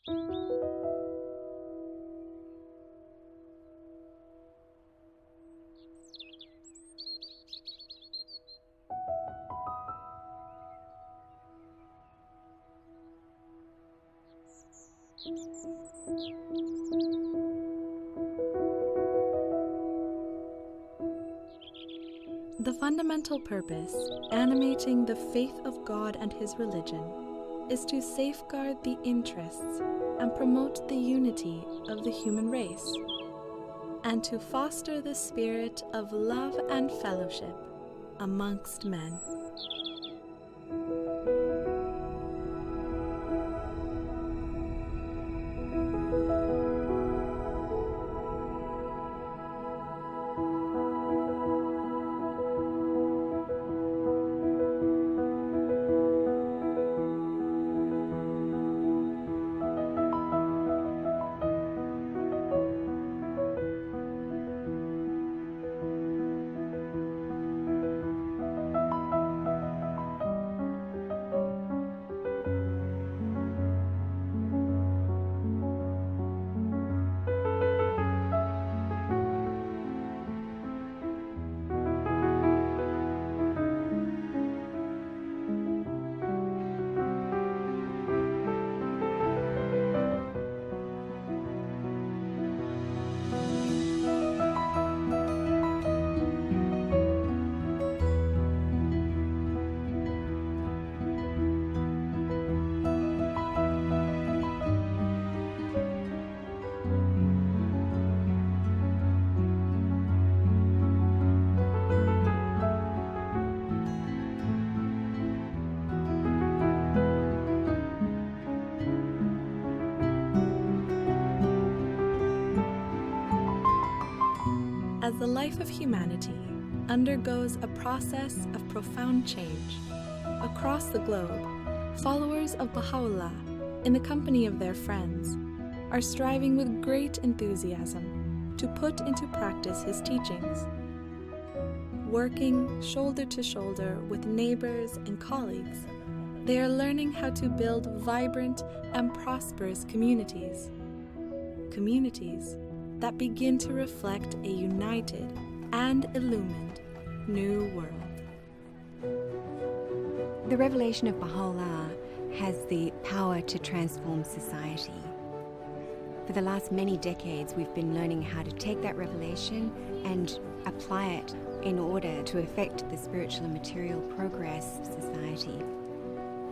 The fundamental purpose animating the faith of God and His religion is to safeguard the interests and promote the unity of the human race, and to foster the spirit of love and fellowship amongst men. As the life of humanity undergoes a process of profound change, across the globe, followers of Bahá'u'lláh, in the company of their friends, are striving with great enthusiasm to put into practice his teachings. Working shoulder to shoulder with neighbors and colleagues, they are learning how to build vibrant and prosperous communities. Communities that begin to reflect a united and illumined new world. The revelation of Bahá'u'lláh has the power to transform society. For the last many decades, we've been learning how to take that revelation and apply it in order to affect the spiritual and material progress of society.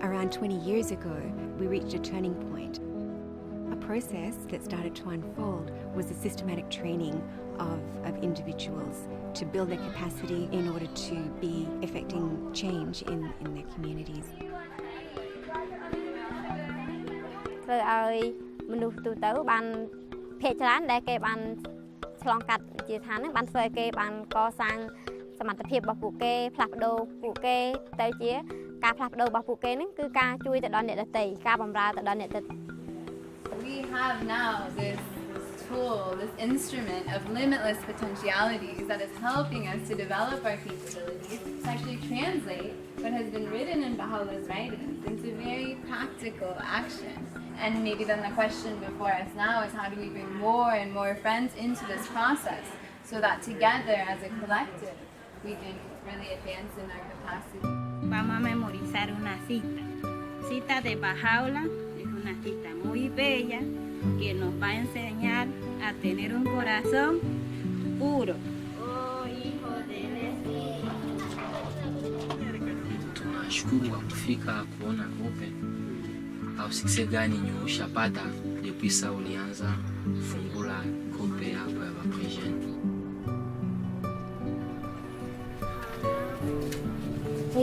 Around 20 years ago, we reached a turning point. A process that started to unfold was the systematic training of individuals to build their capacity in order to be effecting change in their communities. ធ្វើឲ្យមនុស្សទូទៅបានភាគច្រើនដែលគេបានឆ្លងកាត់ជាឋានហ្នឹងបានធ្វើឲ្យគេបានកសាងសមត្ថភាពរបស់ពួកគេផ្លាស់ប្ដូរពួកគេទៅជាការផ្លាស់ប្ដូររបស់ពួកគេហ្នឹងគឺការជួយទៅដល់អ្នកដទៃការបម្រើទៅដល់អ្នកដទៃ We have now this tool, this instrument of limitless potentialities that is helping us to develop our capabilities to actually translate what has been written in Baha'u'llah's writings into very practical action. And maybe then the question before us now is how do we bring more and more friends into this process so that together as a collective we can really advance in our capacity. Vamos a memorizar una cita de Bahá'u'lláh. Una cita muy bella que nos va a enseñar a tener un corazón puro. Oh, hijo del Tunashukuru kwa kufika kuona kope au sikise gani ushapata depuis ça ulianza fungula kope hapa ya Bapregen.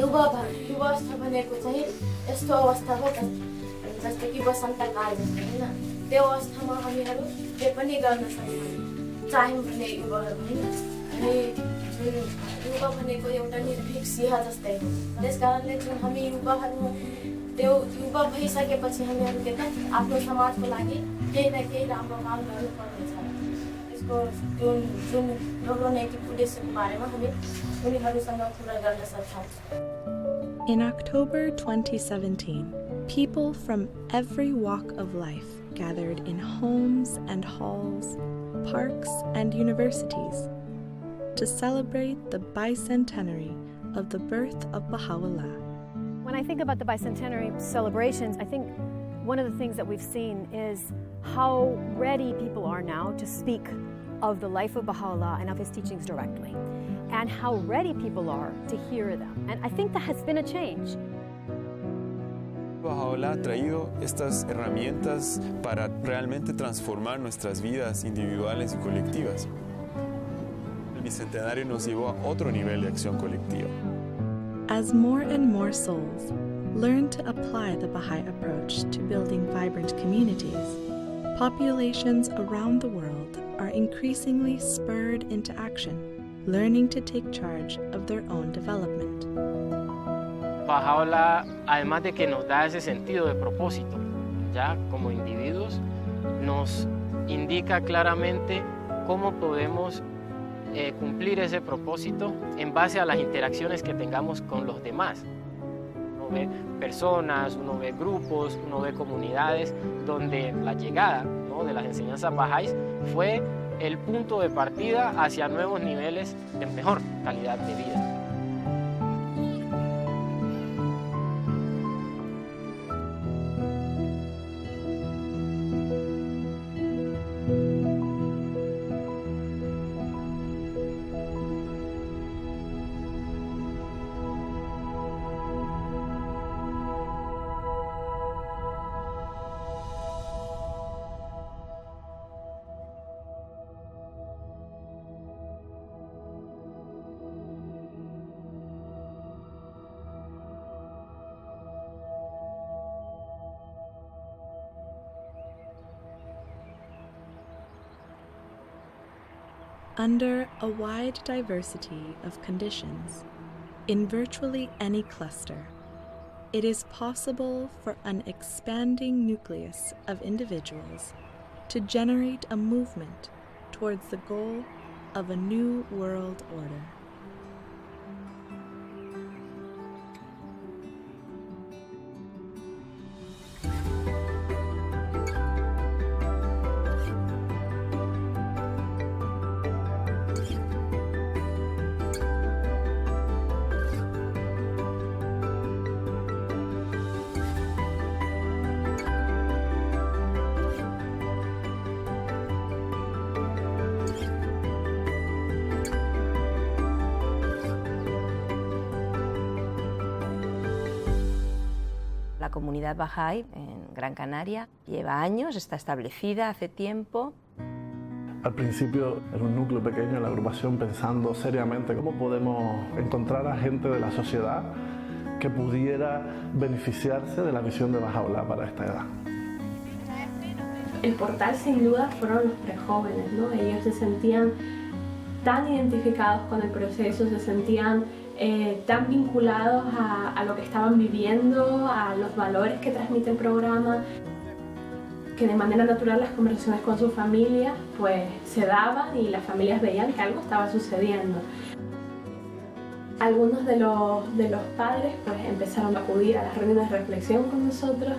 युवा अवस्था भनेको चाहिँ यस्तो अवस्था हो जस्तो कि वसन्तकाल जस्तो हैन त्यो अवस्थामा हामीहरू के पनि गर्न सक्छौँ चाह्यौँ भने युवाहरू हैन अनि जुन युवा भनेको एउटा निर्भीक सिंह जस्तै हो त्यसकारणले जुन हामी युवाहरू त्यो युवा भइसकेपछि हामीहरू के त आफ्नो समाजको लागि केही न केही राम्रो काम गर्नुपर्नेछ त्यसको जुन राम्रो नैतिक उद्देश्यको बारेमा हामी उनीहरूसँग कुरा गर्न सक्छौँ. In October 2017, people from every walk of life gathered in homes and halls, parks and universities to celebrate the bicentenary of the birth of Bahá'u'lláh. When I think about the bicentenary celebrations, I think one of the things that we've seen is how ready people are now to speak of the life of Bahá'u'lláh and of his teachings directly, and how ready people are to hear them. And I think that has been a change. Bahá'u'lláh ha traído estas herramientas para realmente transformar nuestras vidas individuales y colectivas. El bicentenario nos llevó a otro nivel de acción colectiva. As more and more souls learn to apply the Bahá'í approach to building vibrant communities, populations around the world are increasingly spurred into action, learning to take charge of their own development. Bahá'u'lláh, además de que nos da ese sentido de propósito, ya como individuos, nos indica claramente cómo podemos cumplir ese propósito en base a las interacciones que tengamos con los demás. Uno ve personas, uno ve grupos, uno ve comunidades donde la llegada, ¿no?, de las enseñanzas bahá'ís fue el punto de partida hacia nuevos niveles de mejor calidad de vida. Under a wide diversity of conditions, in virtually any cluster, it is possible for an expanding nucleus of individuals to generate a movement towards the goal of a new world order. La comunidad Bahá'í en Gran Canaria lleva años, está establecida hace tiempo. Al principio era un núcleo pequeño en la agrupación pensando seriamente cómo podemos encontrar a gente de la sociedad que pudiera beneficiarse de la visión de Bahá'u'lláh para esta edad. El portal sin duda fueron los prejóvenes, ¿no? Ellos se sentían tan identificados con el proceso, se sentían tan vinculados a lo que estaban viviendo, a los valores que transmite el programa, que de manera natural las conversaciones con sus familias pues se daban y las familias veían que algo estaba sucediendo. Algunos de los padres pues empezaron a acudir a las reuniones de reflexión con nosotros.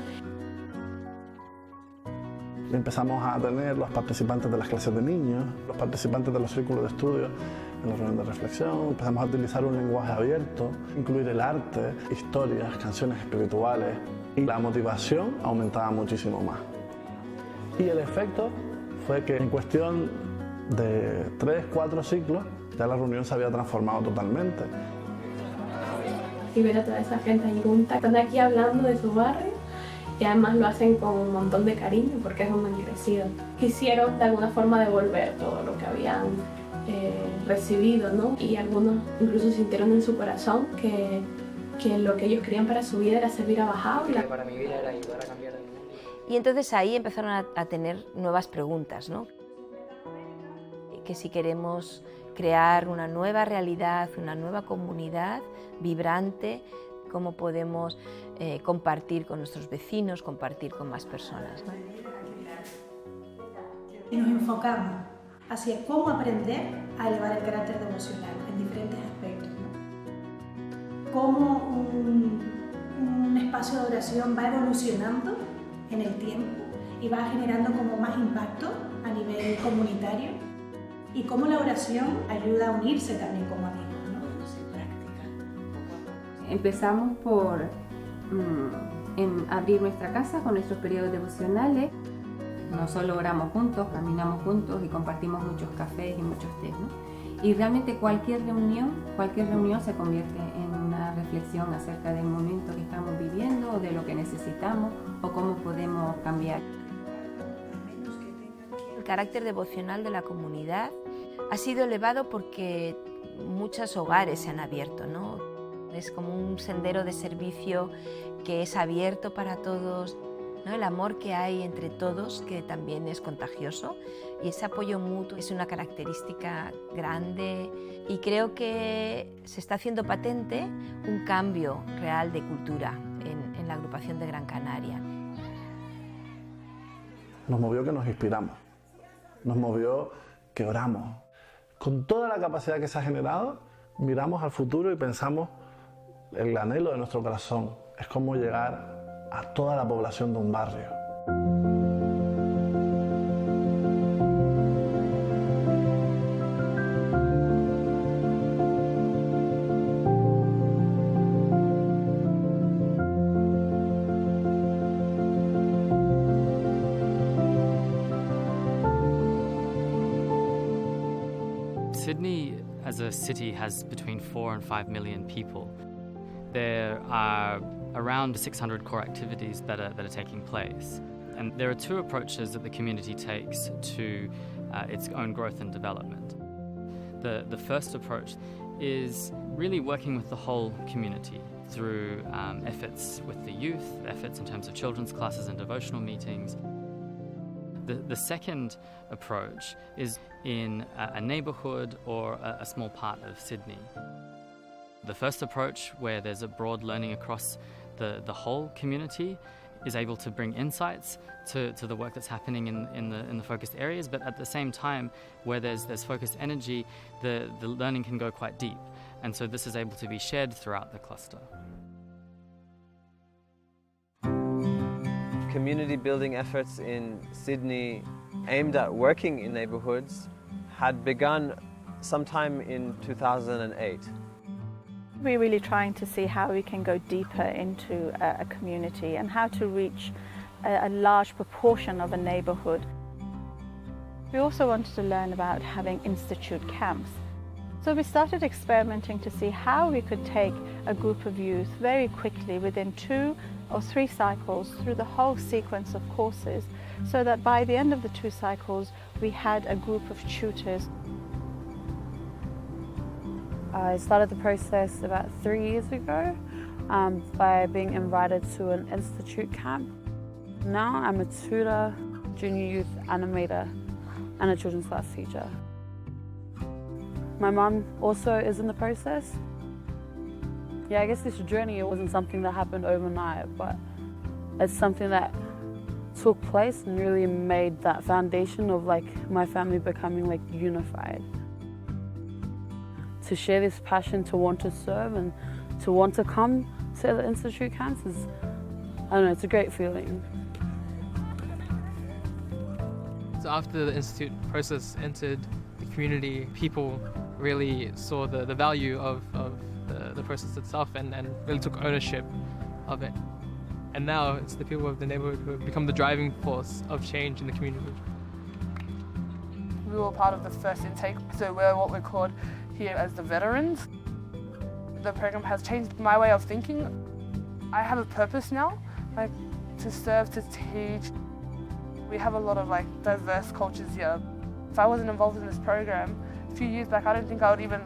Empezamos a tener los participantes de las clases de niños, los participantes de los círculos de estudio en la reunión de reflexión. Empezamos a utilizar un lenguaje abierto, incluir el arte, historias, canciones espirituales, y la motivación aumentaba muchísimo más. Y el efecto fue que en cuestión de 3-4 ciclos ya la reunión se había transformado totalmente. Y ver a toda esa gente ahí junta, están aquí hablando de su barrio y además lo hacen con un montón de cariño porque es donde han crecido. Quisieron de alguna forma devolver todo lo que habían recibido, ¿no? Y algunos incluso sintieron en su corazón que lo que ellos querían para su vida era servir a Bahá'u'lláh. Para mi vida era ayudar a cambiar el mundo. Y entonces ahí empezaron a tener nuevas preguntas, ¿no? Que si queremos crear una nueva realidad, una nueva comunidad vibrante, cómo podemos compartir con nuestros vecinos, compartir con más personas, ¿no? Y nos enfocamos hacia cómo aprender a elevar el carácter devocional en diferentes aspectos, ¿no? Cómo un espacio de oración va evolucionando en el tiempo y va generando como más impacto a nivel comunitario y cómo la oración ayuda a unirse también como amigos, ¿no? Cuando se practica. Empezamos por en abrir nuestra casa con nuestros periodos devocionales. No solo oramos juntos, caminamos juntos y compartimos muchos cafés y muchos tés, ¿no? Y realmente cualquier reunión se convierte en una reflexión acerca del momento que estamos viviendo, o de lo que necesitamos o cómo podemos cambiar. El carácter devocional de la comunidad ha sido elevado porque muchos hogares se han abierto, ¿no? Es como un sendero de servicio que es abierto para todos, ¿no? El amor que hay entre todos, que también es contagioso, y ese apoyo mutuo es una característica grande, y creo que se está haciendo patente un cambio real de cultura en la agrupación de Gran Canaria. Nos movió que nos inspiramos, nos movió que oramos. Con toda la capacidad que se ha generado, miramos al futuro y pensamos el anhelo de nuestro corazón es cómo llegar a toda la población de un barrio. Sydney as a city has between 4 and 5 million people. There are around 600 core activities that are taking place. And there are two approaches that the community takes to its own growth and development. The first approach is really working with the whole community through efforts with the youth, efforts in terms of children's classes and devotional meetings. The second approach is in a neighbourhood or a small part of Sydney. The first approach, where there's a broad learning across the whole community, is able to bring insights to the work that's happening in the focused areas, but at the same time, where there's focused energy, the learning can go quite deep. And so this is able to be shared throughout the cluster. Community building efforts in Sydney aimed at working in neighbourhoods had begun sometime in 2008. We're really trying to see how we can go deeper into a community and how to reach a large proportion of a neighbourhood. We also wanted to learn about having institute camps. So we started experimenting to see how we could take a group of youth very quickly within 2 or 3 cycles through the whole sequence of courses, so that by the end of the 2 cycles we had a group of tutors. I started the process about 3 years ago by being invited to an institute camp. Now I'm a tutor, junior youth animator and a children's class teacher. My mum also is in the process. Yeah, I guess this journey, it wasn't something that happened overnight, but it's something that took place and really made that foundation of like my family becoming like unified. To share this passion to want to serve and to want to come to the institute camps is, I don't know, it's a great feeling. So after the institute process entered the community, people really saw the value of the process itself and really took ownership of it. And now it's the people of the neighborhood who have become the driving force of change in the community. We were part of the first intake, so we're what we're called here as the veterans. The program has changed my way of thinking. I have a purpose now, like to serve, to teach. We have a lot of like diverse cultures here. If I wasn't involved in this program a few years back, I don't think I would even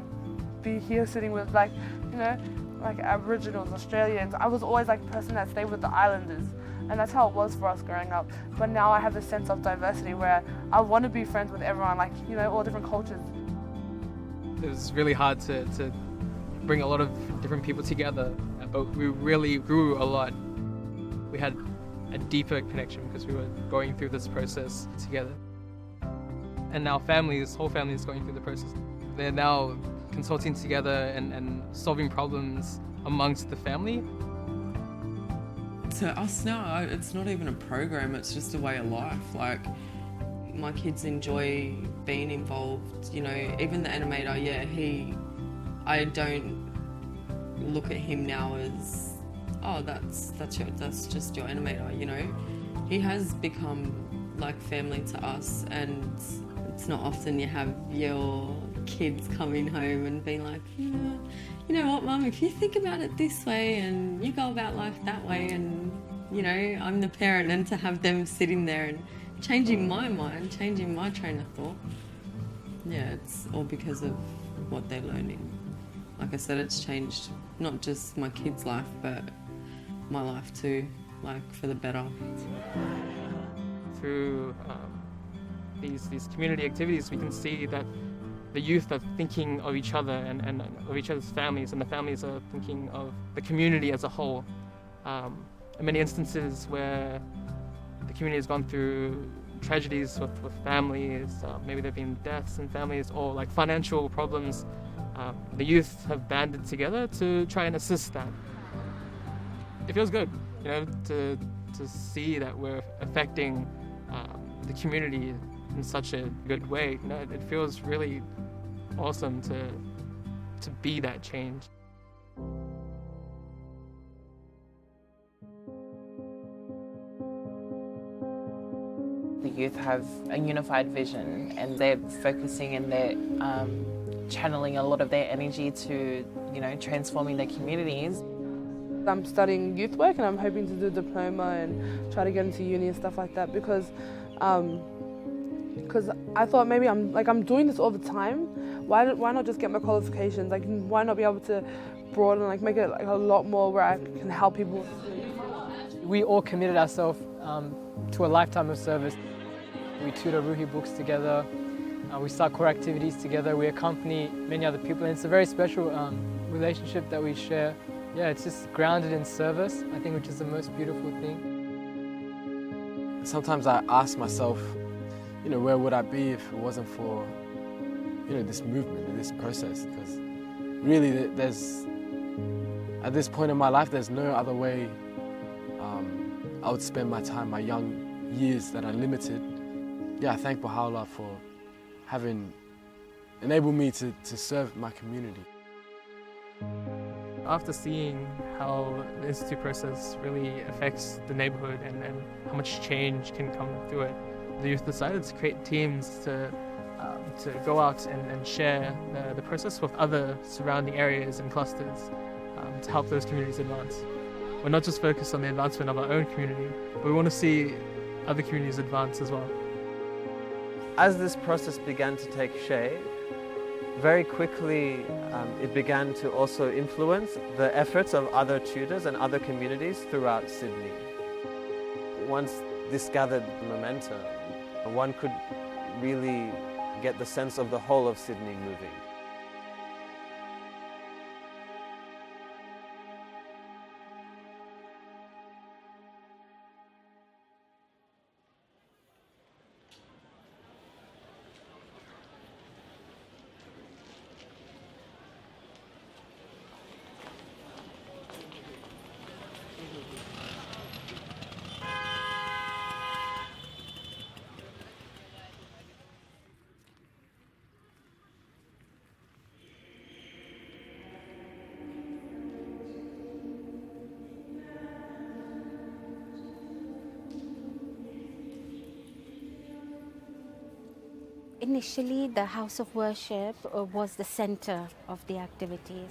be here sitting with like, you know, like Aboriginals, Australians. I was always like the person that stayed with the islanders, and that's how it was for us growing up. But now I have this sense of diversity where I want to be friends with everyone, like, you know, all different cultures. It was really hard to bring a lot of different people together, but we really grew a lot. We had a deeper connection because we were going through this process together. And now whole families going through the process. They're now consulting together and solving problems amongst the family. to us now, it's not even a program, it's just a way of life. Like, my kids enjoy being involved, you know, even the animator, I don't look at him now as, oh, that's just your animator, you know. He has become like family to us, and it's not often you have your kids coming home and being like, you know what, Mum, if you think about it this way and you go about life that way, and, you know, I'm the parent, and to have them sitting there and changing my mind, changing my train of thought. Yeah, it's all because of what they're learning. Like I said, it's changed not just my kids' life, but my life too, like for the better. Through these community activities, we can see that the youth are thinking of each other and of each other's families, and the families are thinking of the community as a whole. In many instances where the community has gone through tragedies with families, maybe there have been deaths in families or like financial problems, the youth have banded together to try and assist that. It feels good, you know, to see that we're affecting the community in such a good way. You know, it feels really awesome to be that change. The youth have a unified vision, and they're focusing and they're channeling a lot of their energy to, you know, transforming their communities. I'm studying youth work, and I'm hoping to do a diploma and try to get into uni and stuff like that, because I thought maybe I'm doing this all the time. Why not just get my qualifications? Like, why not be able to broaden, like make it like a lot more where I can help people? We all committed ourselves to a lifetime of service. We tutor Ruhi books together. We start core activities together. We accompany many other people, and it's a very special relationship that we share. Yeah, it's just grounded in service, I think, which is the most beautiful thing. Sometimes I ask myself, you know, where would I be if it wasn't for, you know, this movement and this process? Because really, at this point in my life, there's no other way I would spend my time, my young years that are limited. Yeah, I thank Bahá'u'lláh for having enabled me to serve my community. After seeing how the Institute process really affects the neighborhood and how much change can come through it, the youth decided to create teams to go out and share the process with other surrounding areas and clusters to help those communities advance. We're not just focused on the advancement of our own community, but we want to see other communities advance as well. As this process began to take shape, very quickly it began to also influence the efforts of other tutors and other communities throughout Sydney. Once this gathered momentum, one could really get the sense of the whole of Sydney moving. Initially, the house of worship was the center of the activities.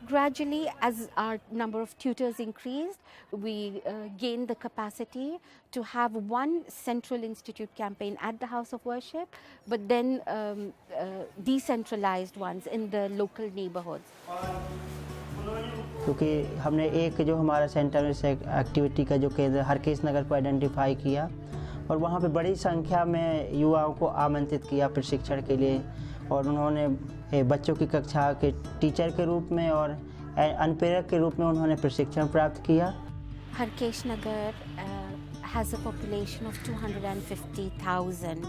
Gradually, as our number of tutors increased, we gained the capacity to have one central institute campaign at the house of worship, but then decentralized ones in the local neighborhoods. क्योंकि हमने एक जो हमारा centre से activity का जो केंद्र हरकेश नगर को आइडेंटिफाई किया और वहाँ पे बड़ी संख्या में युवाओं को आमंत्रित किया प्रशिक्षण के लिए, और उन्होंने बच्चों की कक्षा के टीचर के रूप में और अनुप्रेरक के रूप में उन्होंने प्रशिक्षण प्राप्त किया। हरकेश नगर has a population of 250,000.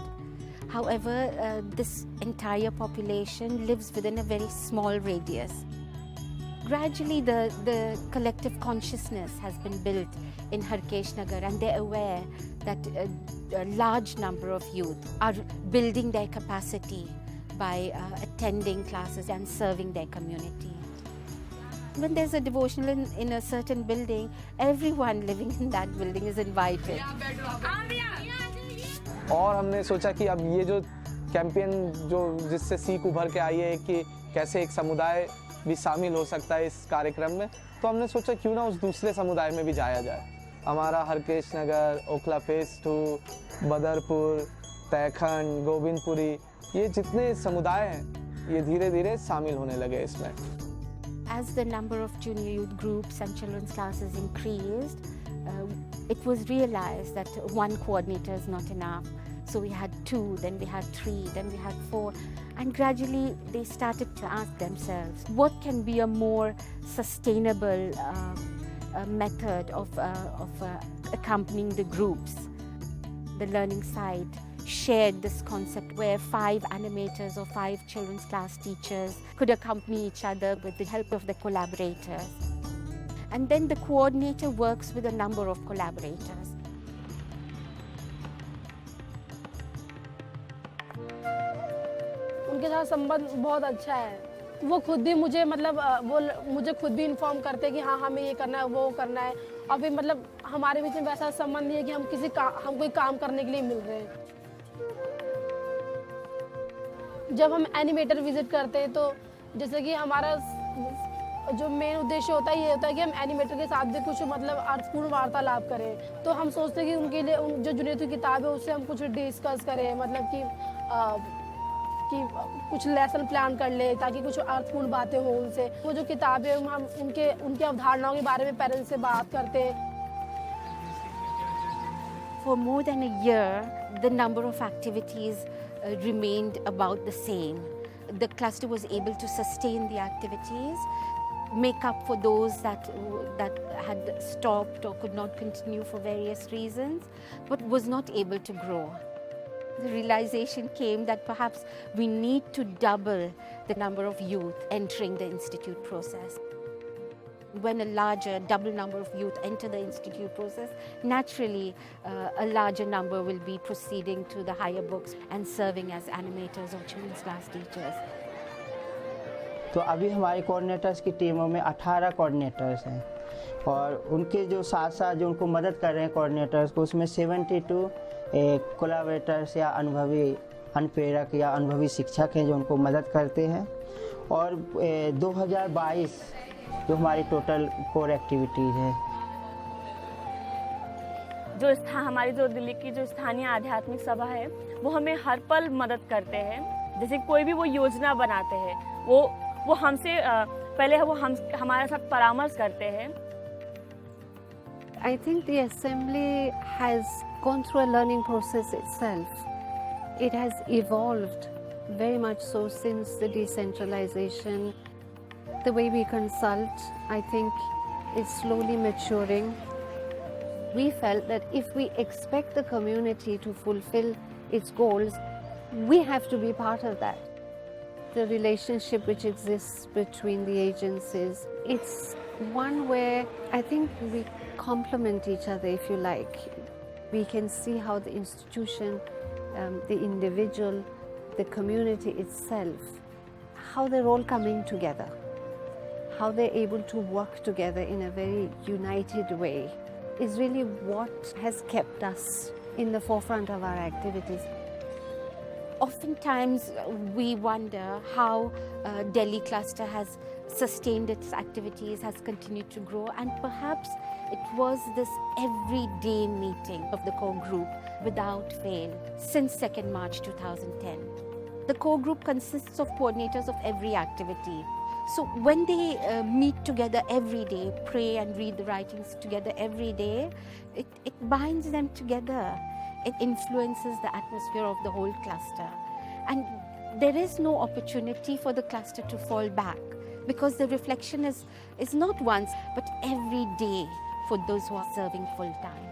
However, this entire population lives within a very small radius. Gradually the collective consciousness has been built in Harkesh Nagar, and they're aware that a large number of youth are building their capacity by attending classes and serving their community. When there's a devotional in a certain building, everyone living in that building is invited. और हमने सोचा कि अब ये जो campaign जो जिससे सीख उभर के आई है कि कैसे एक समुदाय भी शामिल हो सकता है इस कार्यक्रम में, तो हमने सोचा क्यों ना उस दूसरे समुदाय में भी जाया जाए। हमारा हरकेश नगर, ओखला फेस 2, बदरपुर, तैखंड, गोविंदपुरी, ये जितने समुदाय हैं ये धीरे धीरे शामिल होने लगे इसमें। As the number of junior youth groups and children's classes increased, it was realized that one coordinator is not enough. So we had 2, then we had 3, then we had 4, and gradually they started to ask themselves, what can be a more sustainable method of accompanying the groups? The learning site shared this concept where 5 animators or 5 children's class teachers could accompany each other with the help of the collaborators. And then the coordinator works with a number of collaborators. उनके साथ संबंध बहुत अच्छा है। वो खुद भी मुझे वो मुझे खुद भी इन्फॉर्म करते हैं कि हाँ हमें ये करना है, वो करना है, और फिर हमारे बीच में वैसा संबंध नहीं है कि हम कोई काम करने के लिए मिल रहे हैं। जब हम एनिमेटर विजिट करते हैं तो जैसे कि हमारा जो मेन उद्देश्य होता है ये होता है कि हम एनिमेटर के साथ भी कुछ अर्थपूर्ण वार्तालाप करें। तो हम सोचते हैं कि उनके लिए जो जूनियर की किताब है उससे हम कुछ डिस्कस करें, कि कुछ लेसन प्लान कर ले ताकि कुछ अर्थपूर्ण बातें हो उनसे। वो जो किताब है हम उनके अवधारणाओं के बारे में पेरेंट्स से बात करते हैं। For more than a year, the number of activities remained about the same. The cluster was able to sustain the activities, make up for those that had stopped or could not continue for various reasons, but was not able to grow. The realization came that perhaps we need to double the number of youth entering the institute process. When a larger, double number of youth enter the institute process, naturally a larger number will be proceeding to the higher books and serving as animators or children's class teachers. तो अभी हमारे coordinators की टीमों में 18 coordinators हैं और उनके जो साथ साथ जो उनको मदद कर रहे हैं कोऑर्डिनेटर्स को, उसमें 72 कोलैबोरेटर्स या अनुभवी अनुप्रेरक या अनुभवी शिक्षक हैं जो उनको मदद करते हैं। और 2022 जो हमारी टोटल कोर एक्टिविटीज़ है। हमारी जो दिल्ली की जो स्थानीय आध्यात्मिक सभा है वो हमें हर पल मदद करते हैं। जैसे कोई भी वो योजना बनाते हैं वो हमसे पहले वो हमारे साथ परामर्श करते हैं। I think the assembly has gone through a learning process itself. It has evolved very much so since the decentralization. The way we consult, I think, is slowly maturing. We felt that if we expect the community to fulfill its goals, we have to be part of that. The relationship which exists between the agencies, it's one where I think we complement each other, if you like. We can see how the institution, the individual, the community itself, how they're all coming together, how they're able to work together in a very united way is really what has kept us in the forefront of our activities. Oftentimes we wonder how Delhi cluster has sustained its activities, has continued to grow, and perhaps it was this everyday meeting of the core group without fail since 2nd March 2010. The core group consists of coordinators of every activity. So when they meet together every day, pray and read the writings together every day, it binds them together. It influences the atmosphere of the whole cluster. And there is no opportunity for the cluster to fall back because the reflection is not once, but every day for those who are serving full time.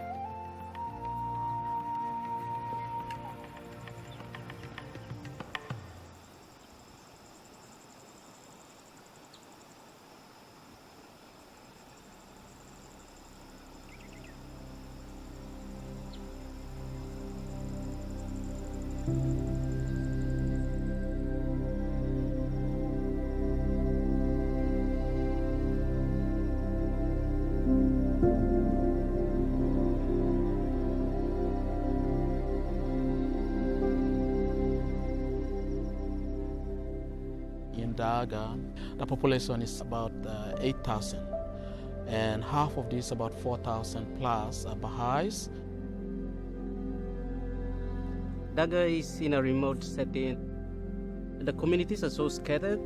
Daga, the population is about 8,000. And half of these, about 4,000 plus, are Baha'is. Daga is in a remote setting. The communities are so scattered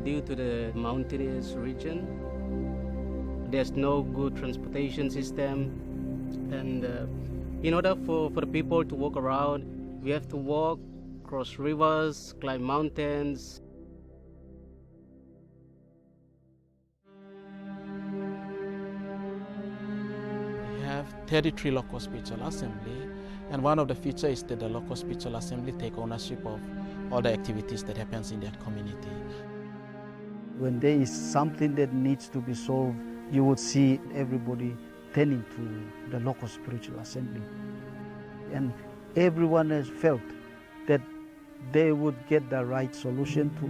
due to the mountainous region. There's no good transportation system. And in order for the people to walk around, we have to walk, cross rivers, climb mountains. We have 33 local spiritual assembly, and one of the features is that the local spiritual assembly take ownership of all the activities that happens in that community. When there is something that needs to be solved, you would see everybody turning to the local spiritual assembly. And everyone has felt that they would get the right solution to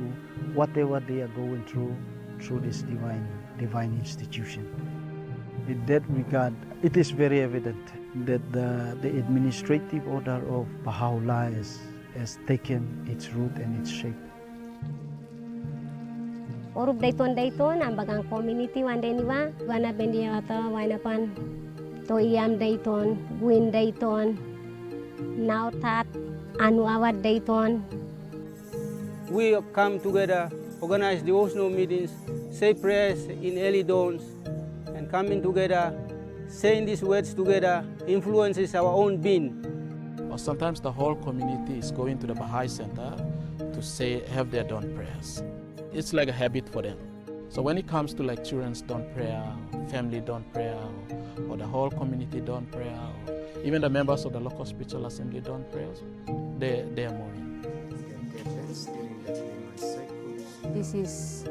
whatever they are going through this divine institution. In that regard, it is very evident that the administrative order of Bahá'u'lláh has taken its root and its shape. Orup dayton ang bagang community wan deniwa wana bendiata wana pan to iam dayton win dayton now tat anu awat dayton. We have come together, organize devotional meetings, say prayers in early dawns, and coming together, saying these words together influences our own being. Or sometimes the whole community is going to the Baha'i center to have their dawn prayers. It's like a habit for them. So when it comes to like children's dawn prayer, family dawn prayer, or the whole community dawn prayer, or even the members of the local spiritual assembly dawn prayers, they are moving. This is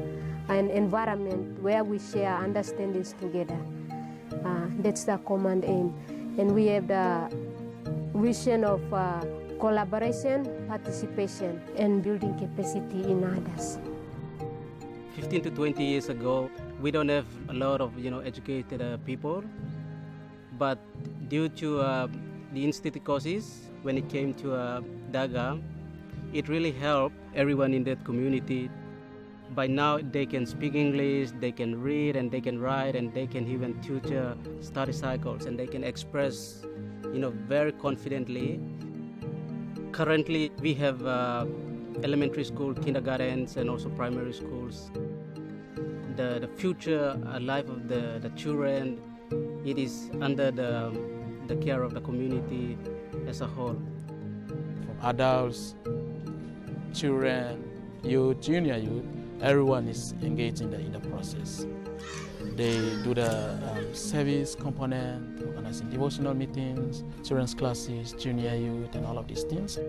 an environment where we share understandings together. That's the common aim. And we have the vision of collaboration, participation, and building capacity in others. 15 to 20 years ago, we don't have a lot of educated people, but due to the institute courses, when it came to Daga, it really helped everyone in that community. By now, they can speak English, they can read, and they can write, and they can even tutor study cycles, and they can express, very confidently. Currently, we have elementary school, kindergartens, and also primary schools. The future life of the children, it is under the care of the community as a whole. From adults, children, youth, junior youth, everyone is engaged in the process. They do the service component, organizing devotional meetings, children's classes, junior youth, and all of these things.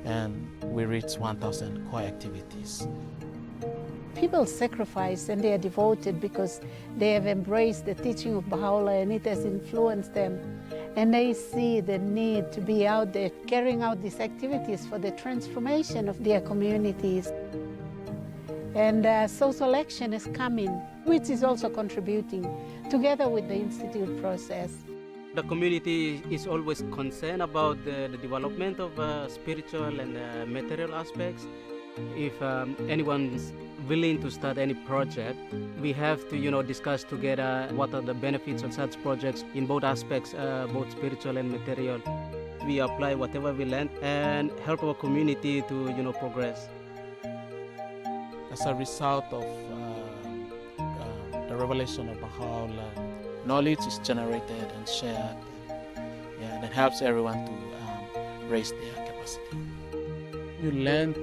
And we reach 1,000 core activities. People sacrifice and they are devoted because they have embraced the teaching of Bahá'u'lláh and it has influenced them. And they see the need to be out there carrying out these activities for the transformation of their communities. And social action is coming, which is also contributing together with the institute process. The community is always concerned about the development of spiritual and material aspects. If anyone's willing to start any project, we have to discuss together what are the benefits of such projects in both aspects, both spiritual and material. We apply whatever we learn and help our community to progress. As a result of the revelation of Bahá'u'lláh, knowledge is generated and shared, that helps everyone to raise their capacity. You learn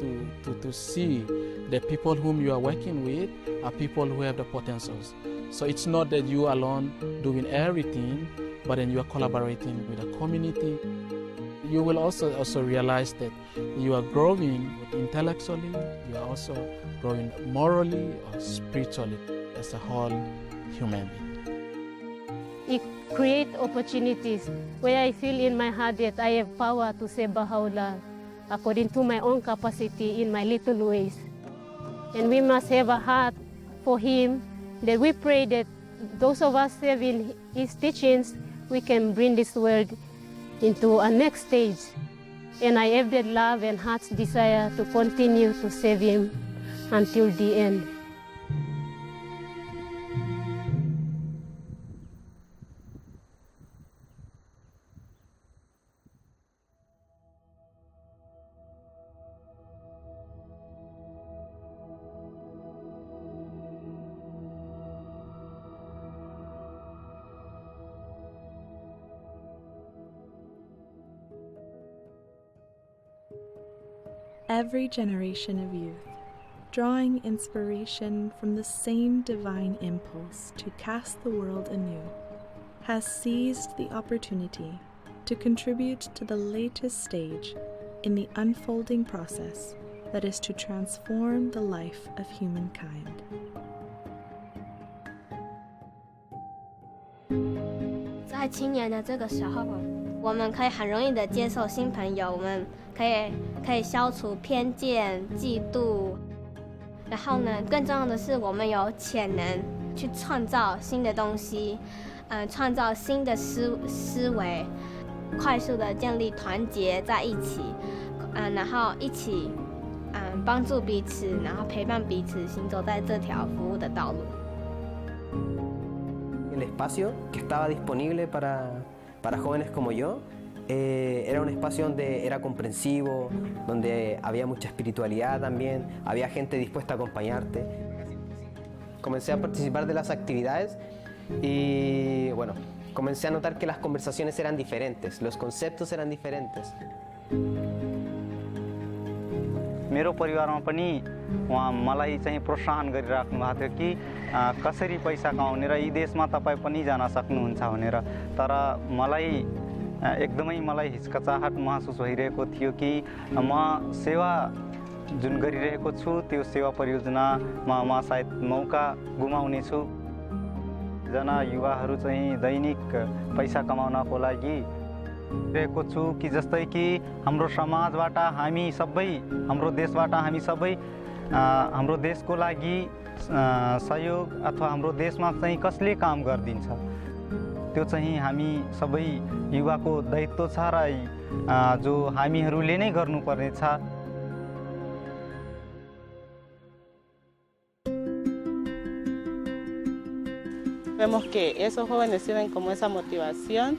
to see the people whom you are working with are people who have the potentials. So it's not that you alone doing everything, but then you are collaborating with the community. You will also realize that you are growing intellectually, you are also growing morally or spiritually as a whole human being. It creates opportunities where I feel in my heart that I have power to serve Bahá'u'lláh according to my own capacity in my little ways. And we must have a heart for him, that we pray that those of us serving his teachings, we can bring this world into a next stage. And I have that love and heart's desire to continue to serve him until the end. Every generation of youth, drawing inspiration from the same divine impulse to cast the world anew, has seized the opportunity to contribute to the latest stage in the unfolding process that is to transform the life of humankind. 在青年的这个时候，我们可以很容易的接受新朋友，我们可以消除偏见、嫉妒，然后呢，更重要的是，我们有潜能去创造新的东西，创造新的思维，快速的建立团结在一起，然后一起帮助彼此，然后陪伴彼此，行走在这条服务的道路。 El espacio que estaba disponible para jóvenes como yo era un espacio donde era comprensivo, donde había mucha espiritualidad también, había gente dispuesta a acompañarte. Comencé a participar de las actividades y bueno, comencé a notar que las conversaciones eran diferentes, los conceptos eran diferentes. मेरो परिवारमा पनि उहाँ मलाई चाहिँ प्रोत्साहन गरिराख्नु भएको थियो कि कसरी पैसा कमाउने र यी देशमा तपाईँ पनि जान सक्नुहुन्छ भनेर तर एकदमै मलाई हिचकचाहट महसुस भइरहेको थियो कि म सेवा जुन गरिरहेको छु त्यो सेवा परियोजनामा म सायद मौका गुमाउने छु जना युवाहरू चाहिँ दैनिक पैसा कमाउनको लागि रहेको छु कि जस्तै कि हाम्रो समाजबाट हामी सबै हाम्रो देशबाट हामी सबै हाम्रो देशको लागि सहयोग अथवा हाम्रो देशमा चाहिँ कसले काम गर्दिन्छ त्यो चाहिँ हामी सबै युवाको दायित्व छ र जो हामीहरूले नै गर्नुपर्ने छ Vemos que esos jóvenes tienen como esa motivación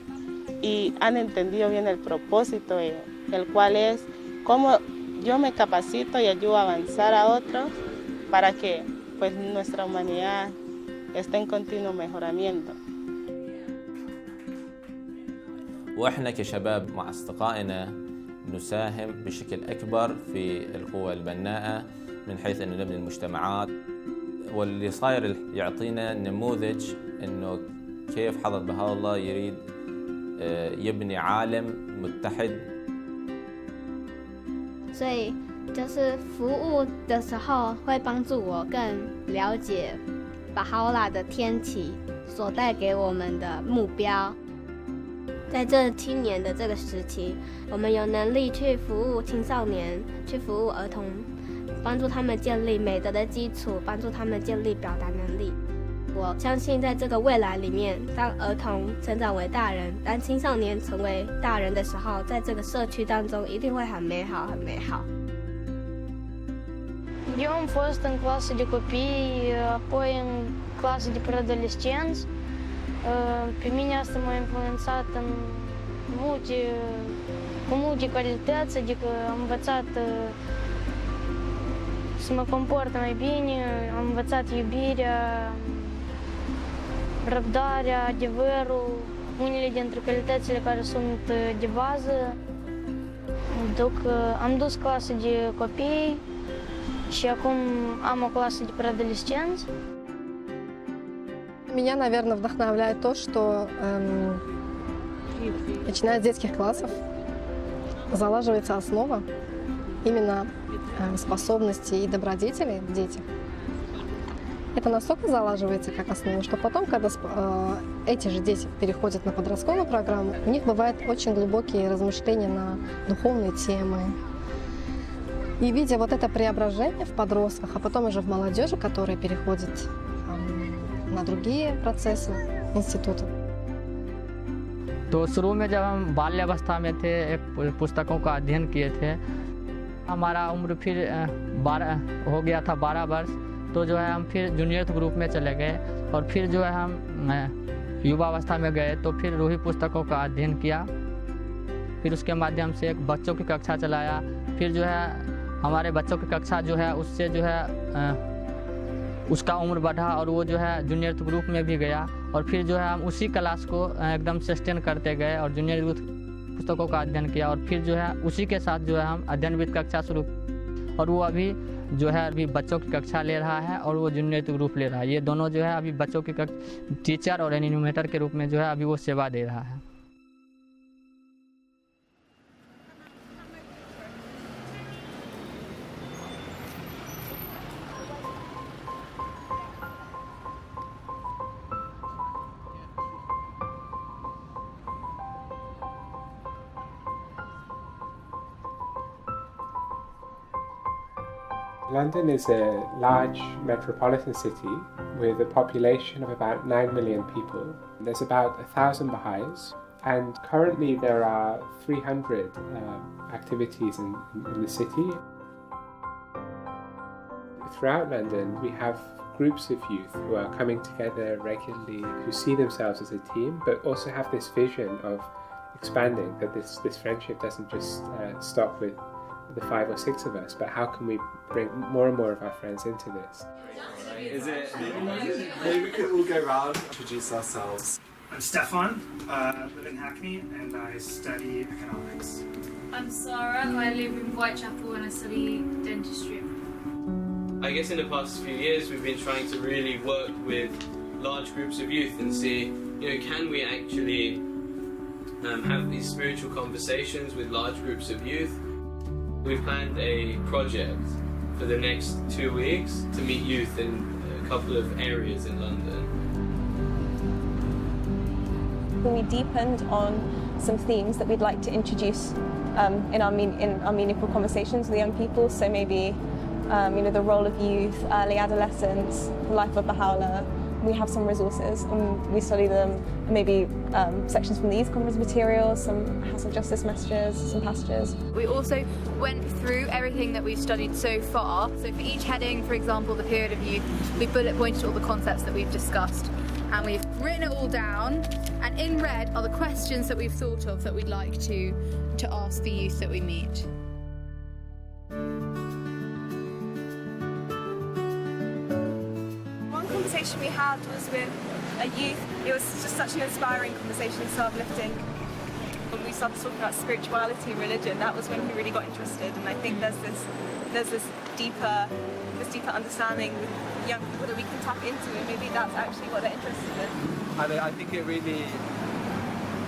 y han entendido bien el propósito, el cual es cómo yo me capacito y ayudo a avanzar a otros para que pues, nuestra humanidad esté en continuo mejoramiento. وإحنا كشباب مع أصدقائنا نساهم بشكل أكبر في القوى البناءة من حيث أنه نبني المجتمعات واللي صاير يعطينا نموذج أنه كيف حضرة بهاء الله يريد يبني عالم متحد. 所以就是服务的时候会帮助我更了解巴哈欧拉的天启所带给我们的目标。在这青年的这个时期，我们有能力去服务青少年，去服务儿童，帮助他们建立美德的基础，帮助他们建立表达能力。我相信在这个未来里面，当儿童成长为大人，当青少年成为大人的时候，在这个社区当中一定会很美好，很美好。 Eu am fost în clasă de copii, apoi în clasă de preadolescenți. Pe mine asta m-a influențat cu multe calități, adică am învățat să mă comport mai bine, am învățat iubirea, răbdarea, adevărul, unele dintre calitățile care sunt de bază. Am dus clasă de copii și acum am o clasă de preadolescenți. Меня, наверное, вдохновляет то, что начиная с детских классов залаживается основа именно способностей и добродетелей в детях. Это настолько залаживается как основа, что потом, когда эти же дети переходят на подростковую программу, у них бывают очень глубокие размышления на духовные темы. И видя вот это преображение в подростках, а потом уже в молодежи, которые переходят на другие процессы institute. तो शुरू में जब हम बाल्यावस्था में थे एक पुस्तकों का अध्ययन किए थे हमारा उम्र फिर हो गया था 12 वर्ष, तो जो है हम फिर जूनियर ग्रुप में चले गए और फिर जो है हम युवावस्था में गए तो फिर रूही पुस्तकों का अध्ययन किया। फिर उसके माध्यम से एक बच्चों की कक्षा चलाया। फिर जो है हमारे बच्चों की कक्षा जो है उससे जो है उसका उम्र बढ़ा और वो जो है जूनियर ग्रुप में भी गया और फिर जो है हम उसी क्लास को एकदम सस्टेन करते गए और जूनियर पुस्तकों का अध्ययन किया और फिर जो है उसी के साथ जो है हम अध्ययनविद कक्षा शुरू और वो अभी जो है अभी बच्चों की कक्षा ले रहा है और वो जूनियर ग्रुप ले रहा है। ये दोनों जो है अभी बच्चों की टीचर और एनिमेटर के रूप में जो है अभी वो सेवा दे रहा है। London is a large metropolitan city with a population of about 9 million people. There's about 1,000 Bahá'ís, and currently there are 300 activities in the city. Throughout London, we have groups of youth who are coming together regularly, who see themselves as a team, but also have this vision of expanding, that this friendship doesn't just stop with the 5 or 6 of us, but how can we bring more and more of our friends into this? Maybe we could all go around, introduce ourselves. I'm Stefan, I live in Hackney and I study economics. I'm Sarah, I live in Whitechapel and I study dentistry. I guess in the past few years we've been trying to really work with large groups of youth and see, can we actually have these spiritual conversations with large groups of youth. We've planned a project for the next 2 weeks to meet youth in a couple of areas in London. We deepened on some themes that we'd like to introduce in our meaningful conversations with young people. So maybe the role of youth, early adolescence, the life of Bahá'u'lláh. We have some resources and we study them, maybe sections from these conference materials, some House of Justice messages, some passages. We also went through everything that we've studied so far. So for each heading, for example, the period of youth, we bullet pointed all the concepts that we've discussed and we've written it all down, and in red are the questions that we've thought of that we'd like to ask the youth that we meet. Conversation we had was with a youth. It was just such an inspiring conversation, so uplifting. When we started talking about spirituality and religion, that was when we really got interested. And I think there's this deeper understanding with young people that we can tap into, and maybe that's actually what they're interested in. And I think it really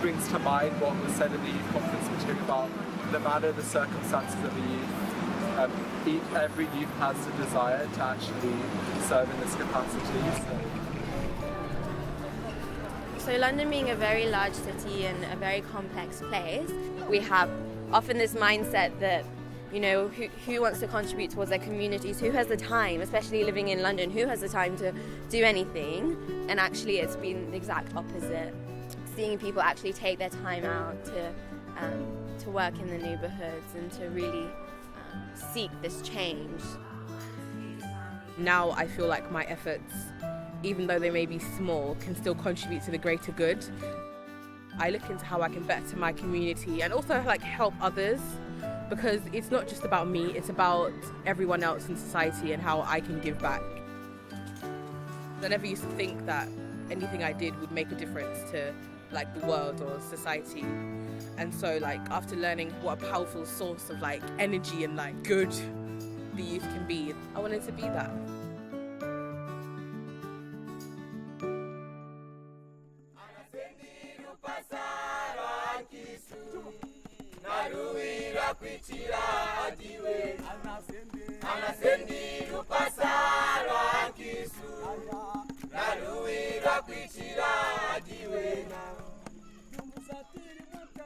brings to mind what was said in the youth conference material about no matter the circumstances of the youth. Every youth has the desire to actually serve in this capacity. So London being a very large city and a very complex place, we have often this mindset that, who wants to contribute towards their communities, who has the time, especially living in London, who has the time to do anything? And actually it's been the exact opposite. Seeing people actually take their time out to work in the neighbourhoods and to really seek this change. Now I feel like my efforts, even though they may be small, can still contribute to the greater good. I look into how I can better my community and also help others, because it's not just about me, it's about everyone else in society and how I can give back. I never used to think that anything I did would make a difference to the world or society. And so after learning what a powerful source of energy and good the youth can be, I wanted to be that.